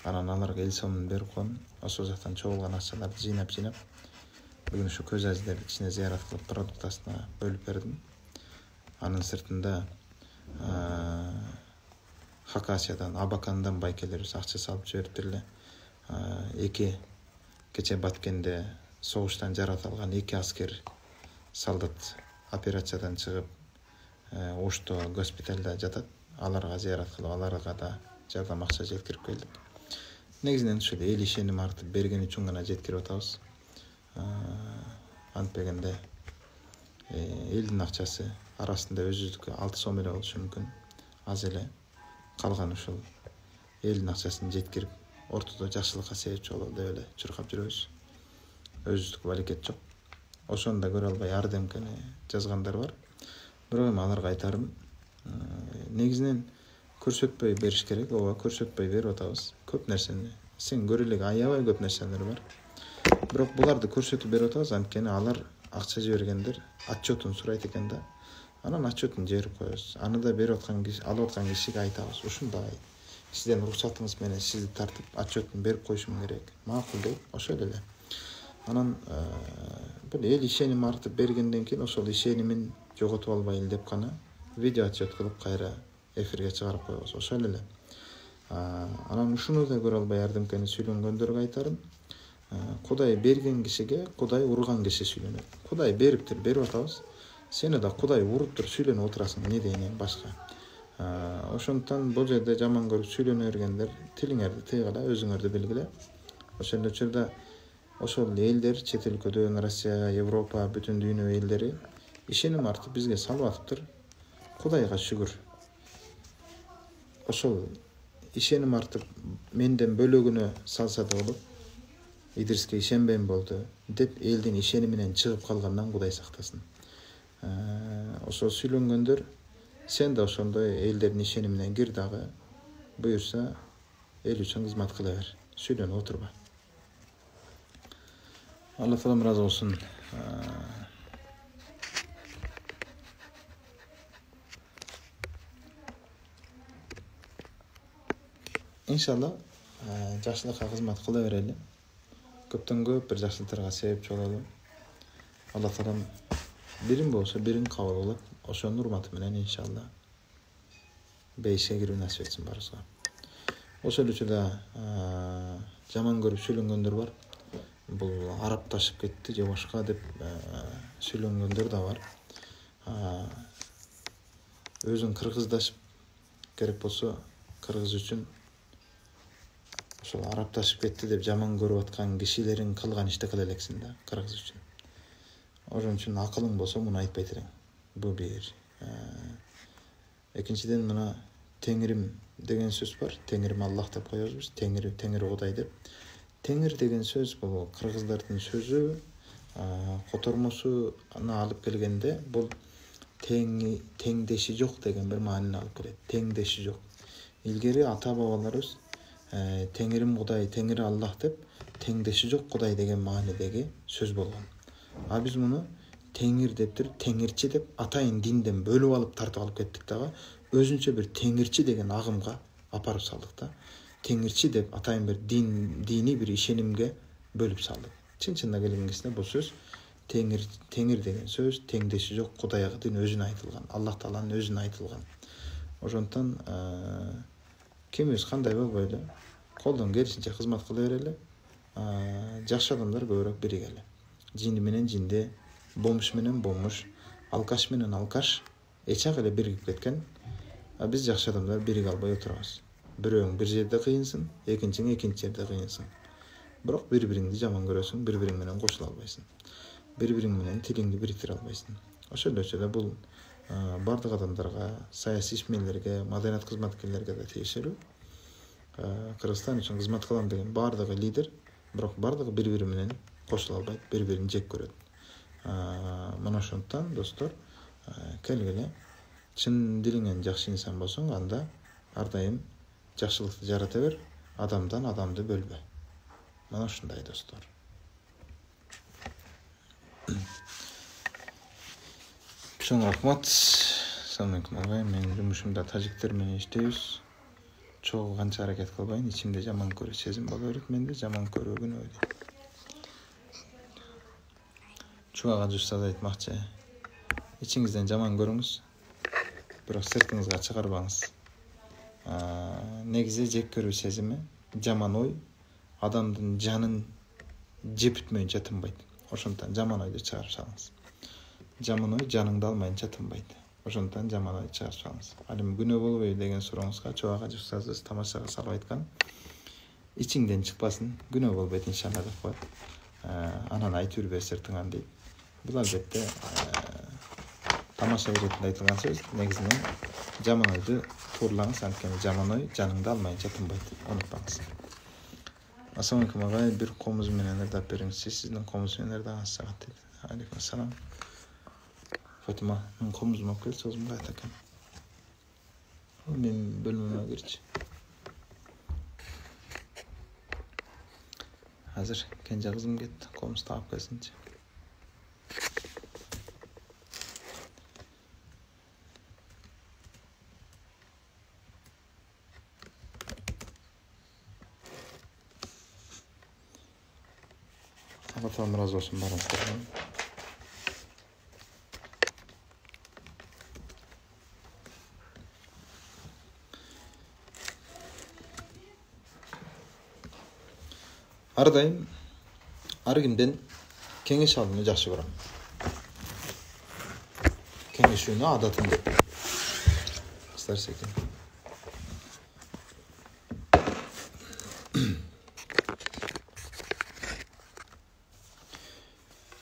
Анан аларга эл сомун берип коем. Ошол жактан чогулган акчаларды жыйнап бүгүн ушу көз азиздерди кичине зыярат кылып продуктасына бөлүп бердим. Анын сыртында Хакасиядан, Абакандан байкелерибиз акча салып жибериптир эле. Эки кече Баткенде согуштан жарат алган 2 аскер солдат операциядан чыгып Ошто госпиталда жатат. Аларга зыярат кылып, аларга да жардам акча жеткирип келдик. Негизинен ушул эл ишеним артып берген үчүн гана жеткирип атабыз. Антпегенде элдин акчасы арасында өзүбүздүкү 6 сом эле болушу мүмкүн. Аз эле. Калган ушул элдин акчасын жеткирип, ортодо жакшылыкка себепчи бололу деп эле чуркап жүрөбүз. Өзүбүздүк балекет жок. Ошону да көрө албай ардемкени жазгандар бар. Бирок эми аларга айтарым, негизинен көрсөтпөй бериш керек. Ооба, көрсөтпөй берип атабыз. Көп нерсени сен көрө элек аябай көп нерселер бар. Бирок буларды көрсөтүп берип атабыз, анткени алар акча жибергендер отчетун сурайт экен да. Анан отчетун жиберип коебуз. Аны да берип аткан киши, алып аткан кишиге айтабыз. Ушундай сиздердин уруксатыңыз менен сизди тартып отчетун берип коюшум керек. Макул деп, ошол эле. Анан бул эл ишеним артып бергенден кийин ошол ишенимин жоготуп албайын деп гана видео отчет кылып кайра эфирге чыгарып коебуз. Ошол эле. Анан ушуну да көрө албай ардемкени сүйлөнгөндөргө айтарым. Кудай берген кишиге Кудай урган киши сүйлөнөт. Кудай бериптир, берип атабыз. Сени да Кудай уруп туруп сүйлөнүп отурасың, эмне дейин башка. Ошондуктан бул жерде жаман көрүп сүйлөнө бергендер тилиңерди тыйгыла, өзүңөрдү билгиле. Ошол учурда ошол элдер чет өлкөдөн Россия, Европа, бүтүн дүйнө элдери ишеним артып бизге салып атыптыр. Кудайга шүгүр. Ошол ишеним артып менден бөлөгүнө салса да болот. İdrisке ишенбейм болду деп элдин ишени менен чыгып калгандан Кудай сактасын. Ошо сүйлөнгөндөр сен да ошондой элдердин ишени менен кир дагы, буюрса эл үчүн кызмат кыла бер, сүйлөнүп отурба. Алла таалам ыраазы болсун. Иншалла жакшылыкка кызмат кыла берели. Көптөн көп бир жакшылыктарга себепчи бололу. Алла таалам бирин болсо бирин кабыл кылып, ошонун урматы менен иншалла бейишке кирүү насип этсин баарыбызга. Ошол эле учурда жаман көрүп сүйлөнгөндөр бар. Бул арапташып кетти же башка деп сүйлөнгөндөр да бар. Өзүң кыргыздашып керек болсо кыргыз үчүн ошол арапташып кетти деп жаман көрүп аткан кишилерин кылган ишти кыла элексиң да кыргыз үчүн. Ошон үчүн акылың болсо муну айтпай терең. Бул бир. Экинчиден мына Теңирим деген сөз бар. Теңирим Аллах деп коебуз. Теңир Кудай деп. Теңир деген сөз бул кыргыздардын сөзү, котормосуна алып келгенде бул теңдеши жок деген бир маанини алып келет. Теңдеши жок. Илгери ата бабаларыбыз Теңирим Кудай, Теңир Аллах деп теңдеши жок Кудай деген маанидеги сөз болгон. А биз муну Теңир дептир, теңирчи деп атайын динден бөлүп алып тартып алып кеттик дагы, өзүнчө бир теңирчи деген агымга апарып салдык да. Теңирчи деп атайын бир дини бир ишенимге бөлүп салдык. Чын-чынына келген кезде бул сөз теңир деген сөз теңдеши жок Кудайдын өзүнө айтылган, Аллах Тааланын өзүнө айтылган. Ошондон кимибиз кандай болбойлу, колдон келишинче кызмат кыла берели. Жакшы адамдар көбүрөөк биригели. Жинди менен жинди, бомуш менен бомуш, алкаш менен алкаш эчак эле биригип кеткен. Биз жакшы адамдар бириге албай отурабыз. Бирөөң бир жерде кыйынсың, экинчиң экинчи жерде кыйынсың. Бирок бири-бириңди жаман көрөсүң, бири-бириң менен кошула албайсың. Бири-бириң менен тилиңди бириктире албайсың. Ошол эле бул бардык адамдарга, саясий ишмерлерге, маданият кызматкерлерге да тиешелүү. Кыргызстан үчүн кызмат кылам деген бардыгы лидер, бирок бардыгы бири-бири менен кошула албайт, бири-бирин жек көрөт. Мына ошондон достор, келгиле, чын дилиңен жакшы инсан болсоң, анда ар дайым жакшылыкты жарата бер, адамдан адамды бөлбө. Мына ушундай достор. Чоң рахмат. Assalomu alaykum agay. Men жумушумда тажиктер менен иштейбиз. Чогуу канча аракет кылбайын, ичимде жаман көрүү сезим боло берет, менде жаман көрүү күнөө дейт. Чуага жустады айтмакчы. Ичиңизден жаман көрүңүз, бирок сыртыңызга чыгарбаңыз. Негизи жек көрүү сезими, жаман ой адамдын жанын жеп бүтмөйүнчө тынбайт. Ошондон жаман ойду чыгарып салыңыз. Жаман ой жаныңды алмайынча тынбайт. Ошондон жаман ой чыгарып салыңыз. Ал эми күнөө болбойбу деген сурооңузга Чуага жустазыбыз тамашага салып айткан. Ичиңден чыкпасын, күнөө болбойт иншалла деп коет. Анан айтып жүрбө сыртыңан дейт. Бул албетте тамаша иретинде айтылган сөз. Негизинен жаман ойду туураңыз, анткени жаман ой жаныңды алмайынча тынбайт. Унутпаңыз. Assalomu alaykum agay, bir komuz менен ырдап бериңизчи. Сиздин комуз менен ырдаган сагат дейт. Алейкум ассалам. Фатима, мен комузум алып келчи, өзүм кайта экен. Мен бөлмөмө кирчи. Азыр кенже кызым кетти, комуз таап келсинчи. Bakalım razı olsun barınızdan. Ardayım, argimden kеңеш alууну жакшы көрөм. Кеңешүүнү адатым деп. Кыздар секен.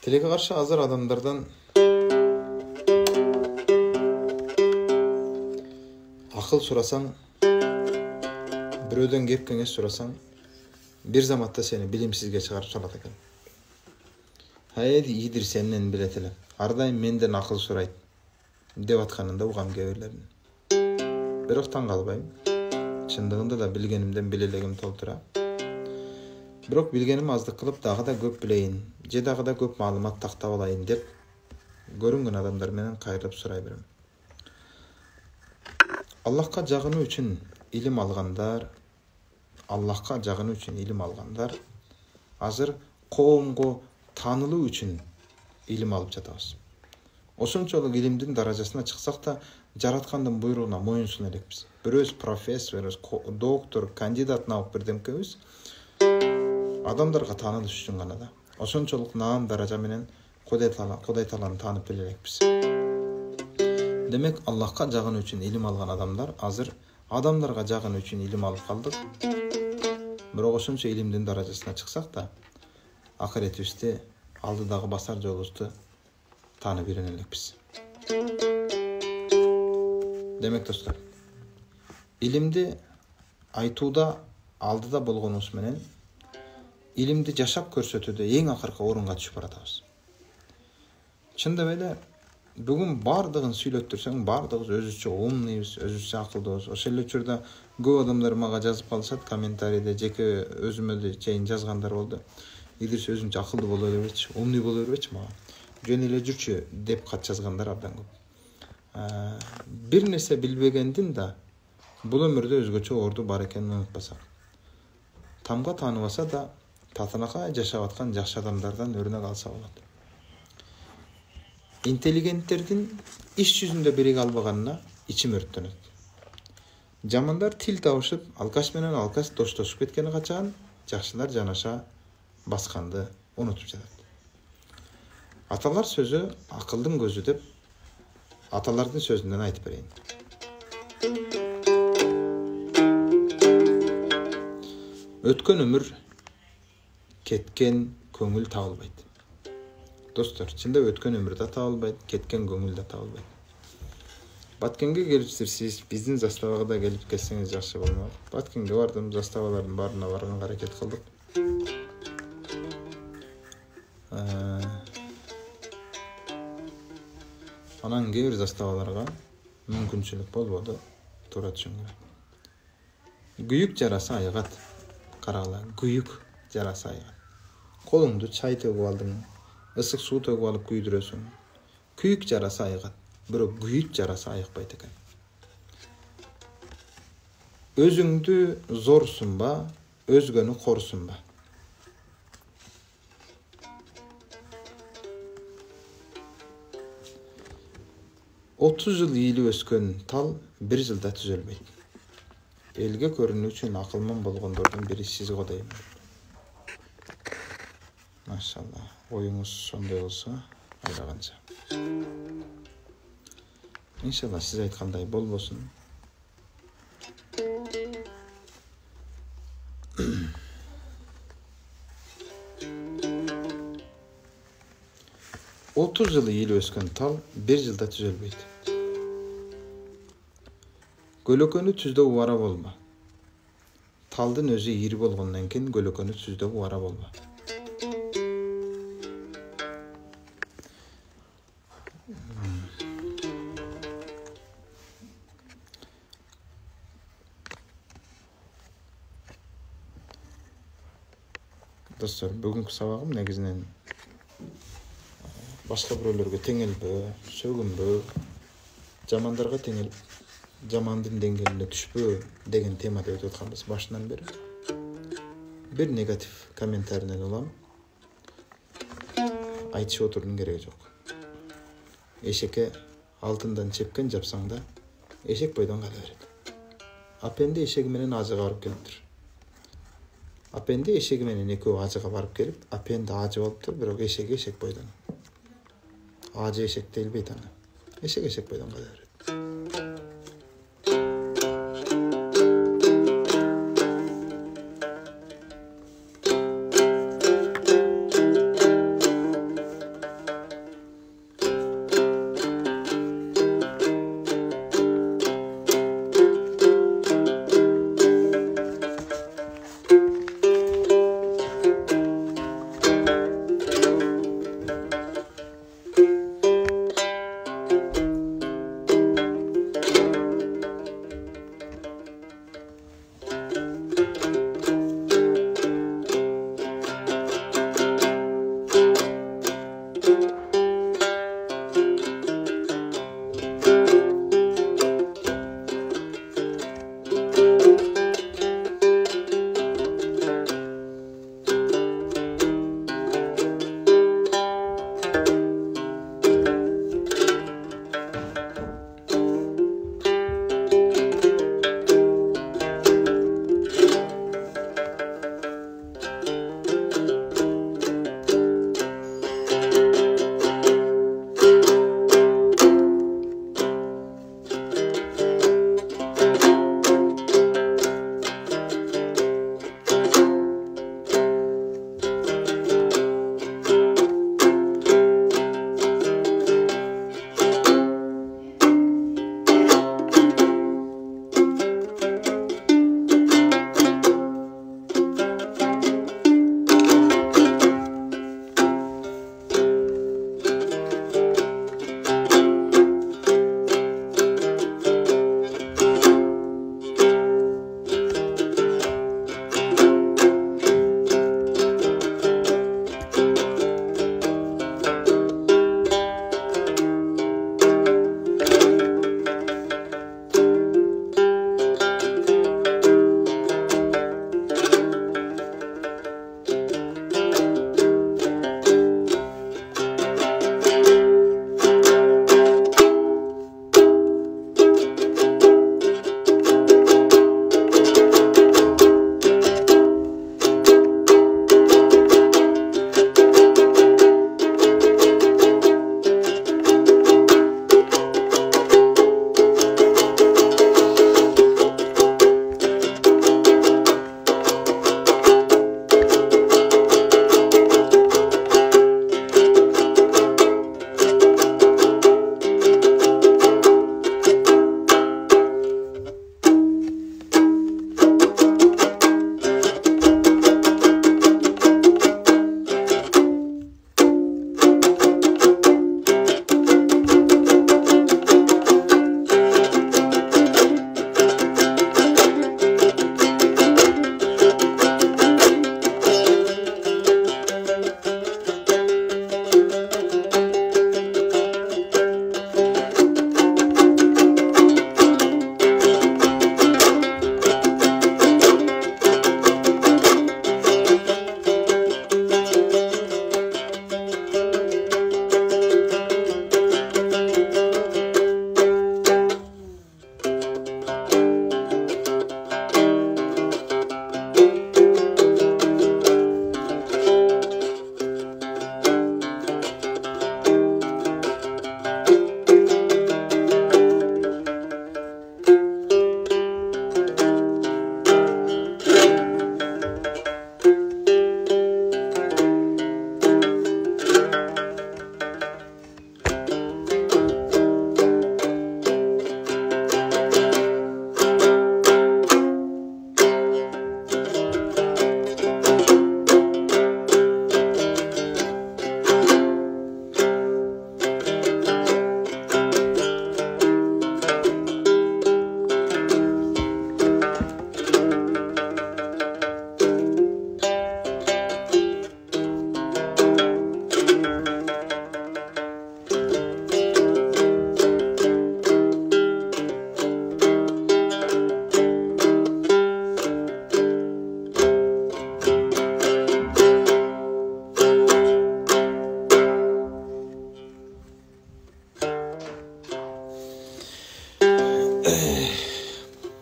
Тилекке каршы азыр адамдардан акыл сурасаң, бирөөдөн кеп кеңеш сурасаң, bir zamatda seni bilimsizge çıkarıp salat eken. Haydi iyidir senden bilet elem. Ardayım menden akıl surayt. Dep atkanında uğam gebirlerin. Biroq taң kalbayım. Çındığında da bilgenimden bilelegim toltura. Biroq bilgenim azdık kılıp dağı da köp bileyin. Je dağı da köp malumat taktap alayın dep. Görüngün adamlar menen kayırıp suray birim. Allahqa jagını üçün ilim algandar, Allahqa jagını üçün ilim algandar, azır qoomgo tanılуу üçün ilim alıp жатабыз. Ошончолук илимдин даражасына чыксак да, жараткандын буйругуна моюнсун элекпиз. Бирөөбүз профессор, доктор, кандидат алып бирдемкебиз. Адамдарга таанылыш үчүн гана да. Ошончолук наам даража менен Кудай Тааланы таанып биле элекпиз. Демек, Аллахка жагыны үчүн илим алган адамдар азыр адамдарга жагыны үчүн илим алып калдык. Бирок ошончо илимдин даражасына чыксак да, акыретибизде алдыдагы басар жолубузду таанып үйрөнө элекпиз. Демек достор, илимди айтууда алдыда болгонубуз менен илимди жашап көрсөтүүдө эң акыркы орунга түшүп баратабыз. Чындап эле бүгүн бардыгын сүйлөттүрсөң, бардыгыбыз өзүбүзчө умныйбыз, өзүбүзчө акылдуубуз. Ошол эле учурда көп адамдар мага жазып калышат, комментарийде жеке өзүмө чейин жазгандар болду. Идирис өзүнчө акылдуу боло бербечи, умный боло бербечи мага. Жөн эле жүрчү деп кат жазгандар абдан көп. Бир нерсе билбегендин да бул өмүрдө өзгөчө орду бар экенин унутпасак. Тамга тааныбаса да татынакай жашап аткан жакшы адамдардан өрнөк алса болот. Интеллигенттердин иш жүзүндө бириге албаганына ичим өрттөнөт. Жамандар тил табышып, алкаш менен алкаш доштошуп кеткени качан, жакшылар жанаша басканды унутуп жатат. Аталар сөзү акылдын көзү деп аталардын сөзүнөн айтып берейин. Өткөн өмүр кеткен көңүл табылбайт. Достор, чында өткөн өмүр да табылбайт, кеткен көңүл да табылбайт. Баткенге келипсиз, биздин заставага да келип кетсеңиз жакшы болмок. Баткенге бардым, заставалардын баарына барганга аракет кылдык. Анан кээ бир заставаларга мүмкүнчүлүк болбоду, туура түшүнгүлө. Күйүк жарасы айыгат. Карагыла, күйүк жарасы айыгат. Колуңду чай төгүп алдың, ысык суу төгүп алып күйдүрөсүң. Күйүк жарасы айыгат, бирок күйүк жарасы айыкпайт экен. Өзүңдү зорсунба, өзгөнү корсунба. Otuz жыл ийилип өскөн тал бир жылда түзөлбөйт. Элге көрүнүү үчүн акылман болгондордун бири сиз го дейм. Машалла, оюңуз сондай болсо, айлаганча. Иншалла сиз айткандай болбосун. Otuz жыл ийилип өскөн тал бир жылда түзөлбөйт. Көлөкөнү түздө убара болма. Талдын өзү ири болгондон кийин көлөкөнү түздө убара болма. Достор, бүгүнкү сабагым негизинен башка бирөөлөргө теңелбө, сөгүнбө, жамандарга теңелип, жамандын деңгээлине түшпө деген темада өтүп атканбыз башынан бери. Бир негатив комментарийден улам айтышып отурдун кереги жок. Эшекке алтындан чепкен жапсаң да, эшек бойдон кала берет. Апенди эшеги менен ажыга барып келиптир. Апенди эшеги менен экөө ажыга барып келип, апенди ажы болуптур, бирок эшеги эшек бойдон. Ажы эшек делбейт аны. Эшек эшек бойдон кала берет.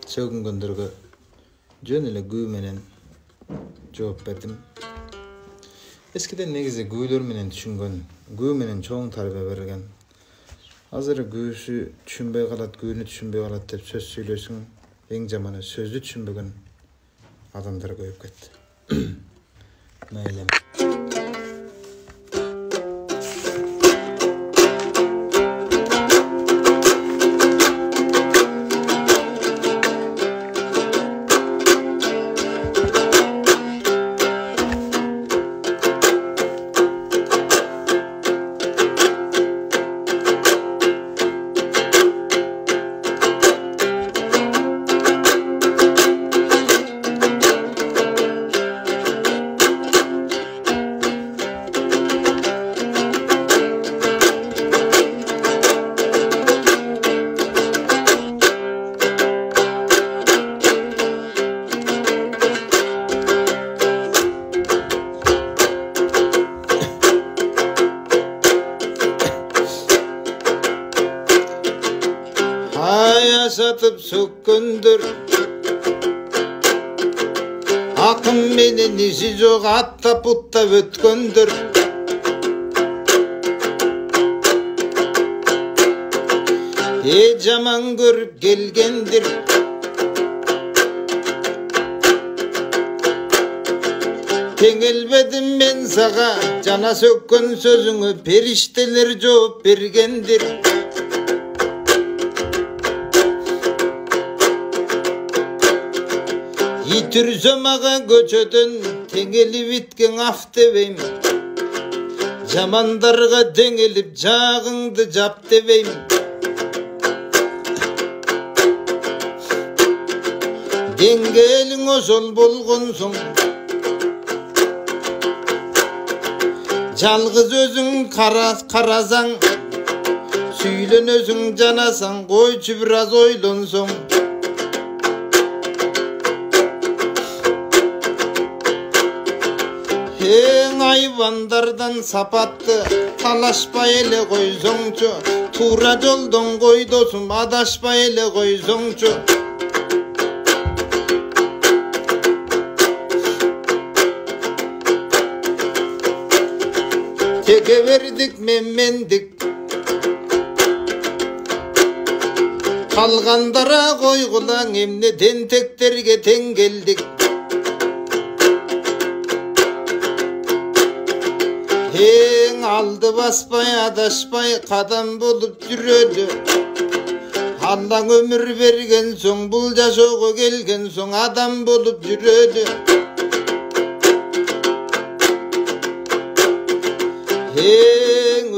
Söküngöndөрgө jön ele güü menen жооп berdim. Eskiden negizi güýler menen düşüngön, güü menen çoň tarbiýa bergen. Hazır güýsü düşünbey galat, güýnü düşünbey galat dep söz söýleşiň, eň jamany sözdü düşünbegen adamlar köýüp ketdi. Maýlem. Satıp sökkündür akım menen işi jok atta putta ötkündür jaman görüp gelgendir teңелбедим men saga jana sökkön sözüňe perişteler жооп bergendir Yitirsem ağa göçödün teңelip bitken af debeyim Jamandarga teңelip jagыңdy jap debeyim Dengeliň osol bolgon soň Jalgyz özüň karasaň Süýlenösüň janasaň goýçu biraz oýlansoň Ayvandardan sapatты talaşpay ele koysoňçu Tuğra joldan koy dosum adaşpay ele koysoňçu Teke verdik memmendik Kalgandara koygulan emne tentekterge teň geldik aldı basbay adaşbay kadam bolup jürödü Allah ömür bergen soň bul jaşogo gelgen soň adam bolup jürödü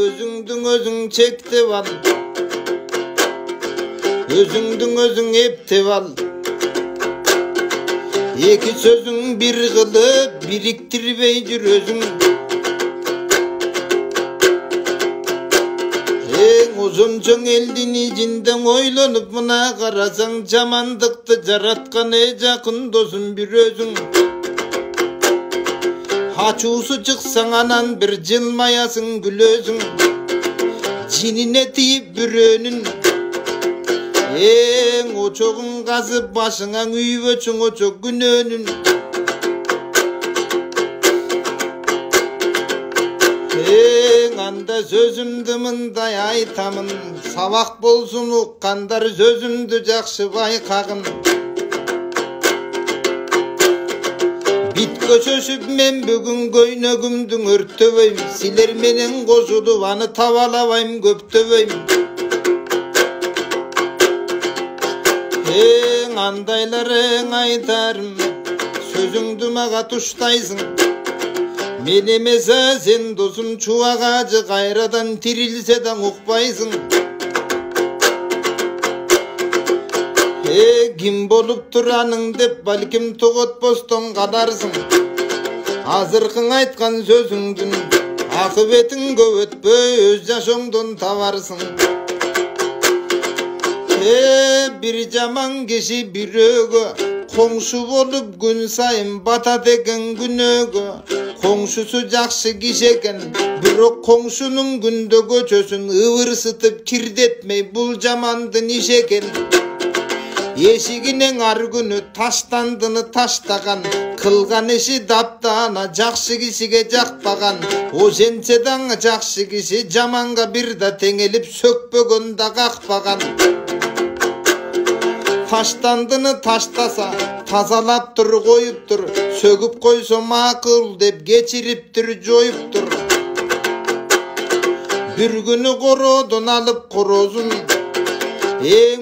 özüňdüň özüň çektip al özüňdüň özüň eptip al Eki sözüň bir kılıp biriktirbey jür özüň Uzun çoň eldin ijinden oýlanyp muna garasaň jamandykty jaratkan jakyn dosum bir özüň Haçusy çyksaň anan bir jylmaýasyň gülözüň Jinine tiýip bürönün oçogun gazyp başyňa üýböçüň oçok günönün Anda sözümdü mınday aytamın Sabak bolsun ukkandar sözümdü jakşı baykagın Bit köçöşüp men bugün göynögümdüň örttöbeyim Siler menen goşulup any tabalabayım köptöbeyim Andaylaryň aytarım Sözüňdü maga tuştaýsyň Men emese sen dosum çuwak ajy gaýradan tirilse de ukpaýsyň Kim bolup turanyň dep balkim togotposton galarsyň Hazırkyň aýtgan sözüňdün akıbetiň көп ötpöy öz jaşoňdan tabarsyň Bir jaman kişi birögö koňşu bolup gün sayın batat eken günögö Koňşusy jakşy kişi eken birok koňşunyň günde göçösün ıwırsytyp kirdetmey bul jamandy niş eken Eşiginin argünü taştandını taştagan, kılgan işi daptana жақсы кишиге жақпаған. O jençeden жақсы kişi jamanga bir de teңелip sökpөгөн da kakpagan. Taştandını taştasa tazalaptır koyuptur, söküp koysa makul dep geçiriptir joyuptur. Bir günü korodun alıp korozun,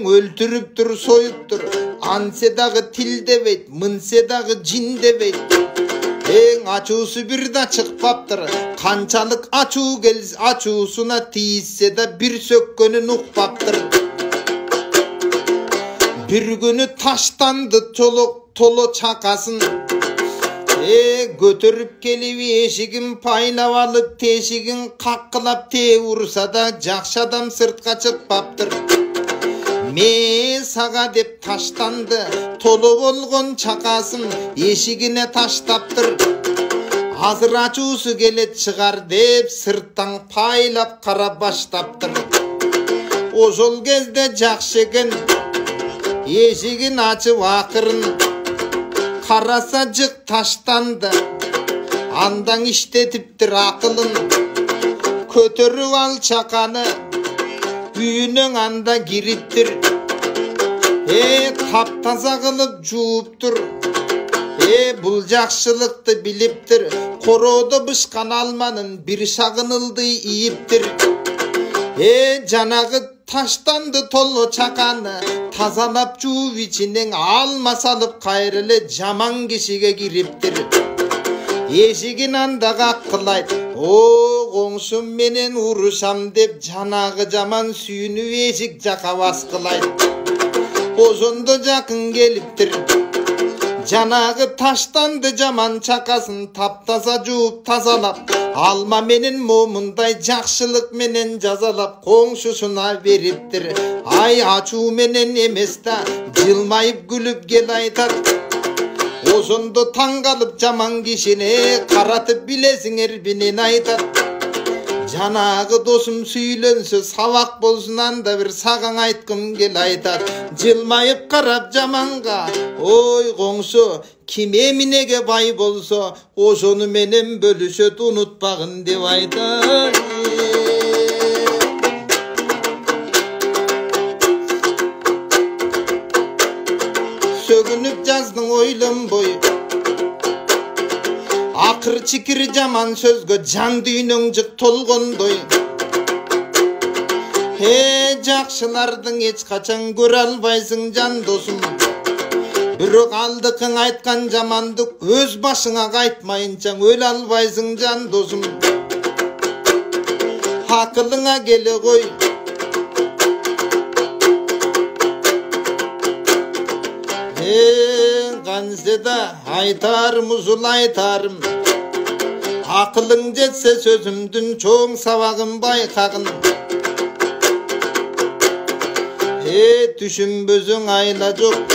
өлтүрүптүр союптур. Ансе дагы тил дебейт, мынсе дагы жин дебейт. Ачуусу бир да чыкпаптыр. Канчалык ачуу келсе ачуусуна тийсе да бир сөккөнүн укпаптыр. Bir günü taştandı tolo çakasın. Götürüp kelip eşigin paylap alıp teşigin kakkılap te vursa da jakşı adam sırtqa çıkpaptır. Me saga dep taştandı tolo bolgon çakasın eşigine taştaptır. Hazır açuusu gelet çıgar dep sırttan paylap kara baştaptır. Ошол кезде jakşıgın eşigin açıp akırın, karasa jık taştandı. Andan iştetiptir akılın, kötörüp al çakanı, үйүнүң анда кириптир. Таптаза кылып жууптур. Бул жакшылыкты билиптир. Короодо бышкан алманын бир шагынылды ийиптир. Жанагы таштанды толо чаканы тазалап жууп ичинен алма салып кайра эле жаман кишиге кириптир. Eşigin anda kakkılayt. Koңшум менен урушам деп жанагы жаман сүйүнүп эшик жака баскылайт. Ошондо жакын келиптир. Жанагы таштанды жаман чакасын таптаза жууп тазалап, алма менен момундай жакшылык менен жазалап коңшусуна бериптир. Ай ачуу менен эмес да жылмайып күлүп кел айтат. Ошондо таң калып жаман кишине каратып билесиңер менен айтат. Жанагы досум сүйлөнсө сабак болсун, анда бир сагаң айткым кел айтат. Жылмайып карап жаманга, ой коңшу, ким эминеге бай болсо ошону менен бөлүшөт, унутпагын деп айтат. Сөгүнүп жаздың ойлонбой, акыр чикир жаман сөзгө жан дүйнөң жык толгондой. Жакшылардың эч качан көрө албайсың жан досум. Бирок алдыкың айткан жамандык өз башыңа кайтмайынча өлө албайсың жан досум. Акылыңа келе кой. Кансе да айтарым ушул айтарым. Акылың жетсе сөзүмдүн чоң сабагын байкагын. Түшүнбөсөң айла жок,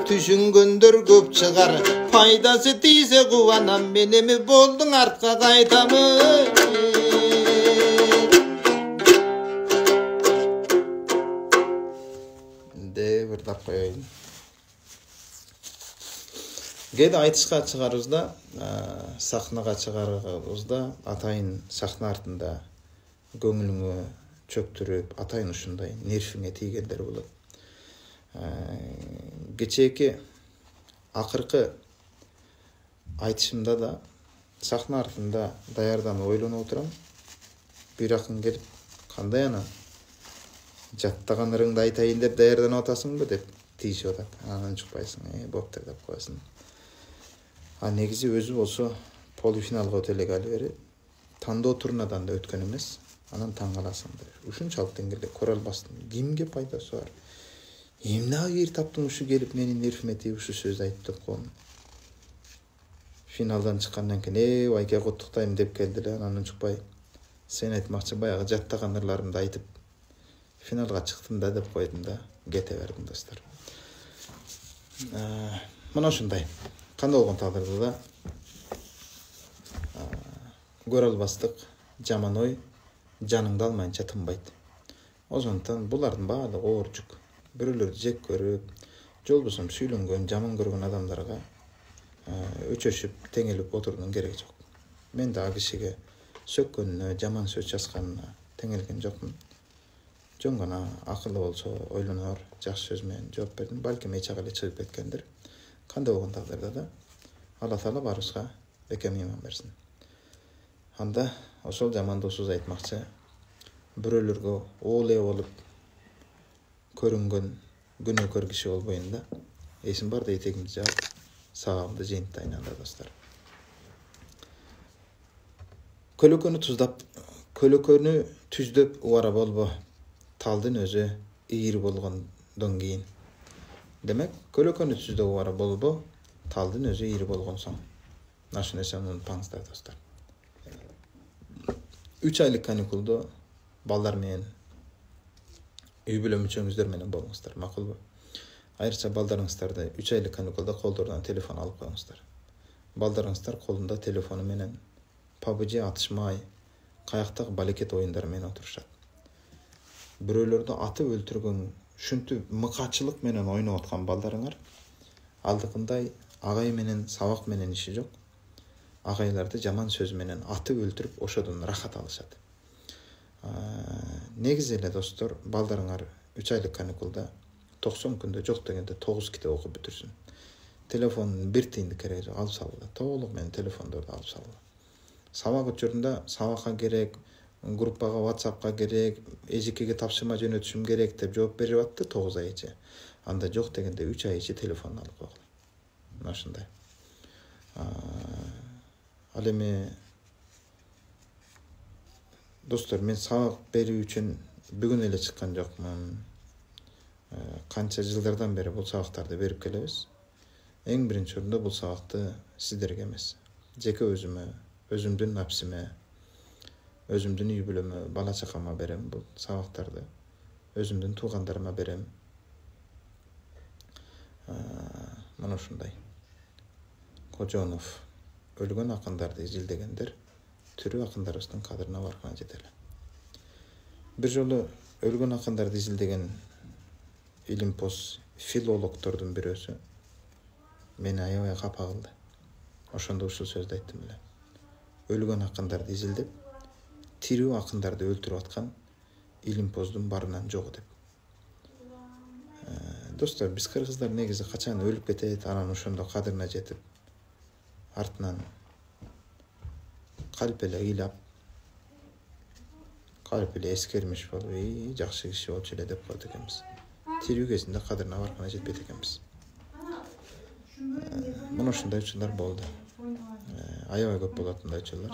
түшүнгөндөр көп чыгар. Пайдасы тийсе кубанам, мен эми болдуң артка кайтамын. Бир тап коеюн. Кээде айтышка чыгарыбызда, сахнага чыгарыбызда атайын сахна артында көңүлүңө чөктүрүп, атайын ушундай нервиңе тийгендер болот. Кечээки акыркы айтышымда да сахна артында даярданып ойлонуп отурам. Бир акын келип, кандай ана жаттаган ырыңды айтайын деп даярданып атасыңбы деп тийишип атат. Анан чукпайсың, боптур деп коесуң. Негизи өзү болсо полуфиналга өтө эле бери тандоо турундан да өткөн эмес. Анан таң каласың. Ушунчалык деңгээлде көрө албастын. Кимге пайдасы бар? Эмне агыр таптың ушу келип менин нервиме тийип ушу сөздү айтып деп коем. Финалдан чыккандан кийин байке куттуктайм деп келди эле. Анан чукпай, сен айтмакчы баягы жаттаган ырларымды айтып финалга чыктым да деп койдум да кете бердим достор. Мына ушундай. Кандай болгон тагдырда да көрө албастык жаман ой жаныңды алмайынча тынбайт. Ошондон булардын баардыгы оор жүк. Бирөөлөрдү жек көрүп, Жолбосом сүйлөнгөн, жаман көргөн адамдарга өчөшүп, теңелип отурууның кереги жок. Мен да кишиге сөккөнүнө, жаман сөз жазганына теңелген жокмун. Жөн гана акылы болсо ойлонор, жакшы сөз менен жооп бердим. Балким эч ак эле чыгып кеткендир. Кандай болгон тагдырда да Алла Таала баарыбызга бекем ыйман берсин. Анда ошол жаман досубуз айтмакчы, бирөөлөргө ооле болуп көрүнгөн күнөөкөр киши болбойн да. Эсим барда этегимди жаап, сабагымды жыйынтайын анда достор. Көлөкөнү түздөп убара болбо. Талдын өзү ийри болгондон кийин. Демек, көлөкөнү түздөп убара болбо. Талдын өзү ийри болгон соң. Ошол нерсени унутпаңыздар достор. 3 айлык каникулдо балдар менен үй бүлө мүчөңүздөр менен болуңуздар, макулбу? Айрыкча балдарыңыздарды 3 айлык каникулда колдорунан телефон алып коюңуздар. Балдарыңыздар колунда телефону менен PUBG атышмай, каяктагы балекет оюндары менен отурушат. Бирөөлөрдү атып өлтүргөн, шүнтүп мыкачылык менен ойноп аткан балдарыңар алдыкындай агай менен, сабак менен иши жок. Агайларды жаман сөз менен атып өлтүрүп, ошодон рахат алышат. Негизи эле достор, балдарыңар 3 айлык каникулда 90 күндө жок дегенде 9 китеп окуп бүтүрсүн. Телефонун 1 тыйындык кереги жок, алып салгыла. Толук менен телефондорду алып салгыла. Сабак учурунда сабакка керек, группага, WhatsAppка керек, эжекеге тапшырма жөнөтүшүм керек деп жооп берип атты 9 ай ичи. Анда жок дегенде 3 ай ичи телефонун алып койгула. Мына ушундай. Ал эми достор, мен сабак берүү үчүн бүгүн эле чыккан жокмун. Канча жылдардан бери бул сабактарды берип келебиз. Эң биринчи орунда бул сабакты сиздерге эмес, жеке өзүмө, өзүмдүн напсиме, өзүмдүн үй бүлөмө, бала чакама берем бул сабактарды. Өзүмдүн туугандарыма берем. Мына ушундай. Кожонов, өлгөн акындарды изилдегендер тирүү акындарыбыздын кадырына барган жетели. Бир жолу өлгөн акындарды изилдеген илимпоз филологдордун бирөөсү мени аябай капа кылды. Ошондо ушул сөздү айттым эле. Өлгөн акындарды изилдеп, тирүү акындарды өлтүрүп аткан илимпоздун барынан жогу деп. Достор, биз кыргыздар негизи качан өлүп кетет, анан ошондо кадырына жетип, артынан калп эле ыйлап, калп эле эскермиш болуп, жакшы киши болчу эле деп коет экенбиз. Тирүү кезинде кадырына баргана жетпейт экенбиз. Мына ушундай учурлар болду. Аябай көп болот мындай учурлар.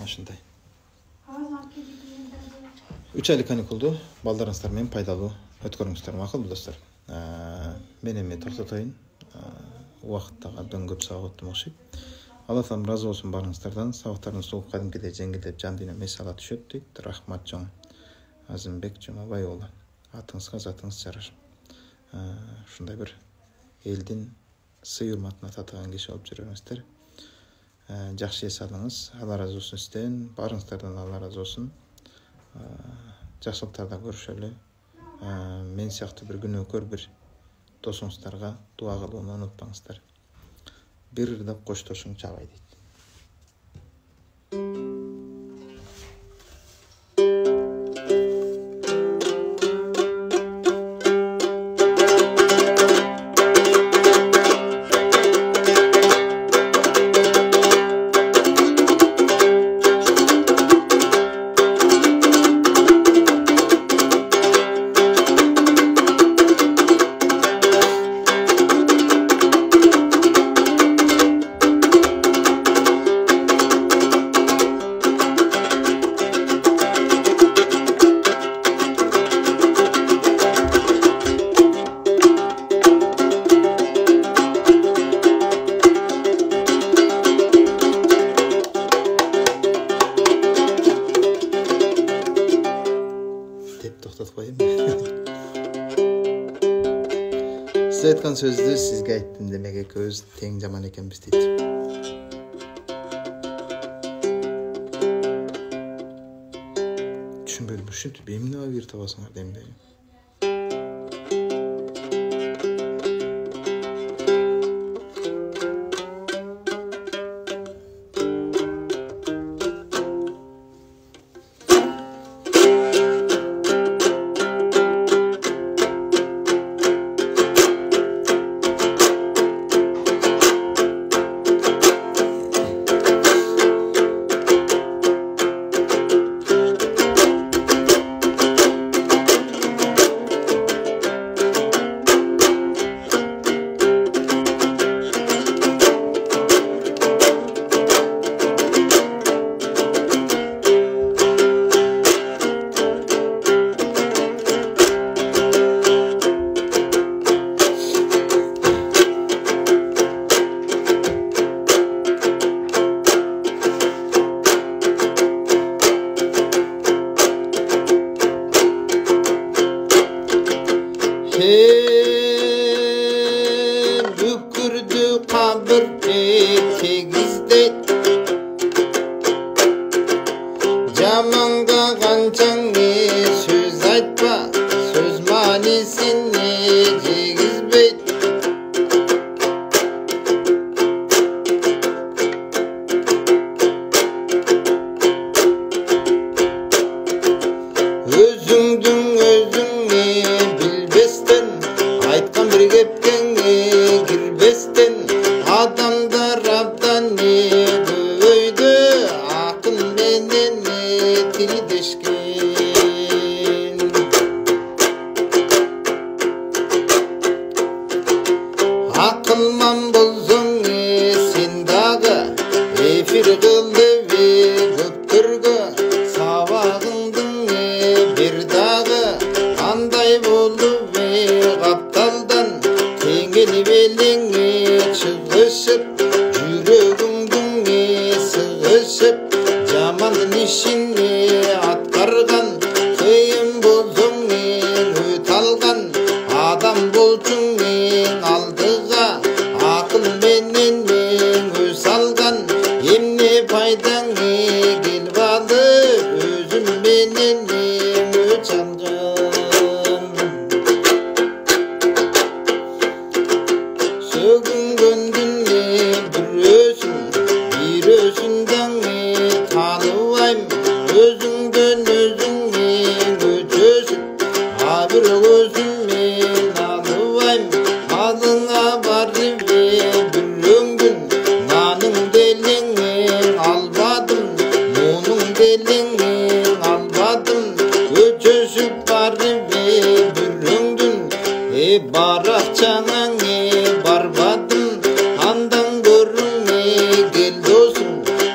Ушундай. 3 айлык каникулду балдарыңыздар менен пайдалуу өткөрүңүздөр, макулбу достор? Мен эми токтотоюн. Убакыт дагы абдан көп сабак өттүм окшойт. Алла таалам ыраазы болсун баарыңыздардан. Сабактарыңыз угуп кадимкидей жеңилдеп, жан дүйнөм эс ала түшөт дейт Рахмат Жоң Азымбек Жумабай уулу. Атыңызга затыңыз жарашып. Ушундай бир элдин сый урматына татыган киши болуп жүрүңүздөр. Жакшы эс алыңыз. Алла ыраазы болсун сизден, баарыңыздардан Алла ыраазы болсун. Жакшылыктарда көрүшөлү. Мен сыяктуу бир күнөөкөр бир досуңуздарга дуа кылууну унутпаңыздар. Бир ырдап коштошуң чабай дейт. Siz aytқан сөздү сизге айттым, демек экөөбүз тең жаман экенбиз дейт. Түшүнбөдүм, ушинтип эмне бир табасыңар демде. Бүкірді қабірде тегіздет, жаманға қаншаңе сөз айтпа, сөз манесіне жегізбейт. Өзіңдің өзіңе білбестен, айтқан бір кептеңе кірбестен, адамдар абдан не көбөйді, ақын менен не тілдешкен. Ақылман болсаң сен дағы, эфир қылды көптөргө, сабағыңдың бір дағы, андай болып қапталдан теңел белеңе шығышып, жүрегіңдің сығышып, жамандың ішіне атқарған, қиын болсаң өт алған, адам болсың алдыға, ақыл менен өз алған, емне пайдаң келіп алып, өзім менен өт алған. Сөгінгөндүн бір өзүндан таныбайм, өзүңдөн өзүңе өтөсүн, абыр өзүммен алыбайм, алыңа барып бүрөңгүн, наның делеңен албадым, мунуң делеңен албадым, өтөсүп барып бүрөңдүн, баракчаңа барбадым, андан көрүңе кел досум,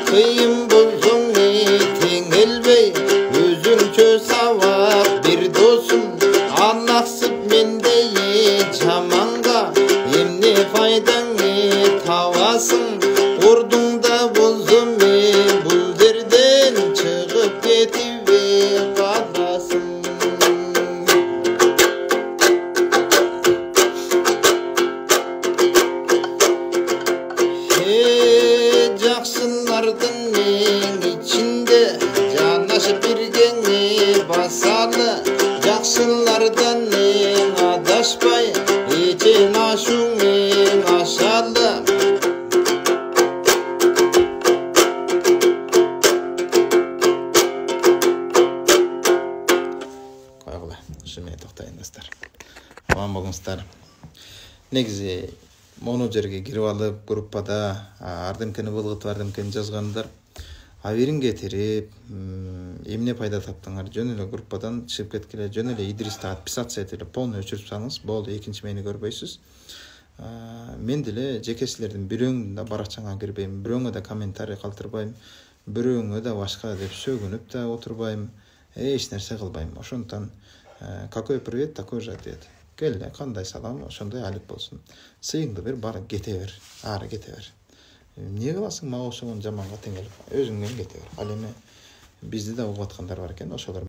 кыйын болсоң теңелбей, өзүңчө сабак бир досум, алаксып мендей жаманга, эмне пайдаң табасың, ордуңда болсом бул жерден чыгып кетип каласың. Жақсылардың içinde жанашып биргеңе басалы, жақсылардан адашпай, ечен ашуң ашалы. Қойғыла, шымен тоқтайын достар. Оған болыңыздар. Негізі мону жерге кирип алып, группада ардемкени былгытып, ардемкени жазгандар аберин кетирип, эмне пайда таптыңар, жөн эле группадан чыгып кеткиле, жөн эле Идристе отписаться этиле, полный өчүрүп салыңыз, болду, экинчи мени көрбөйсүз. Мен деле жеке силердин бирөөңдүн да баракчаңа кирбейм, бирөөңө да комментарий калтырбайм, бирөөңө да башка деп сөгүнүп да отурбайм, эч нерсе кылбайм. Ошондуктан какой привет, такой же ответ. Келе, кандай салам, ошондой алип болсун. Сыйыңды бер, бар кете бер, ары кете бер. Эмне кыласың, мага окшогон жаманга теңелип, өзүңдөн кете бер. Ал эми бизди да угуп аткандар бар экен, ошолор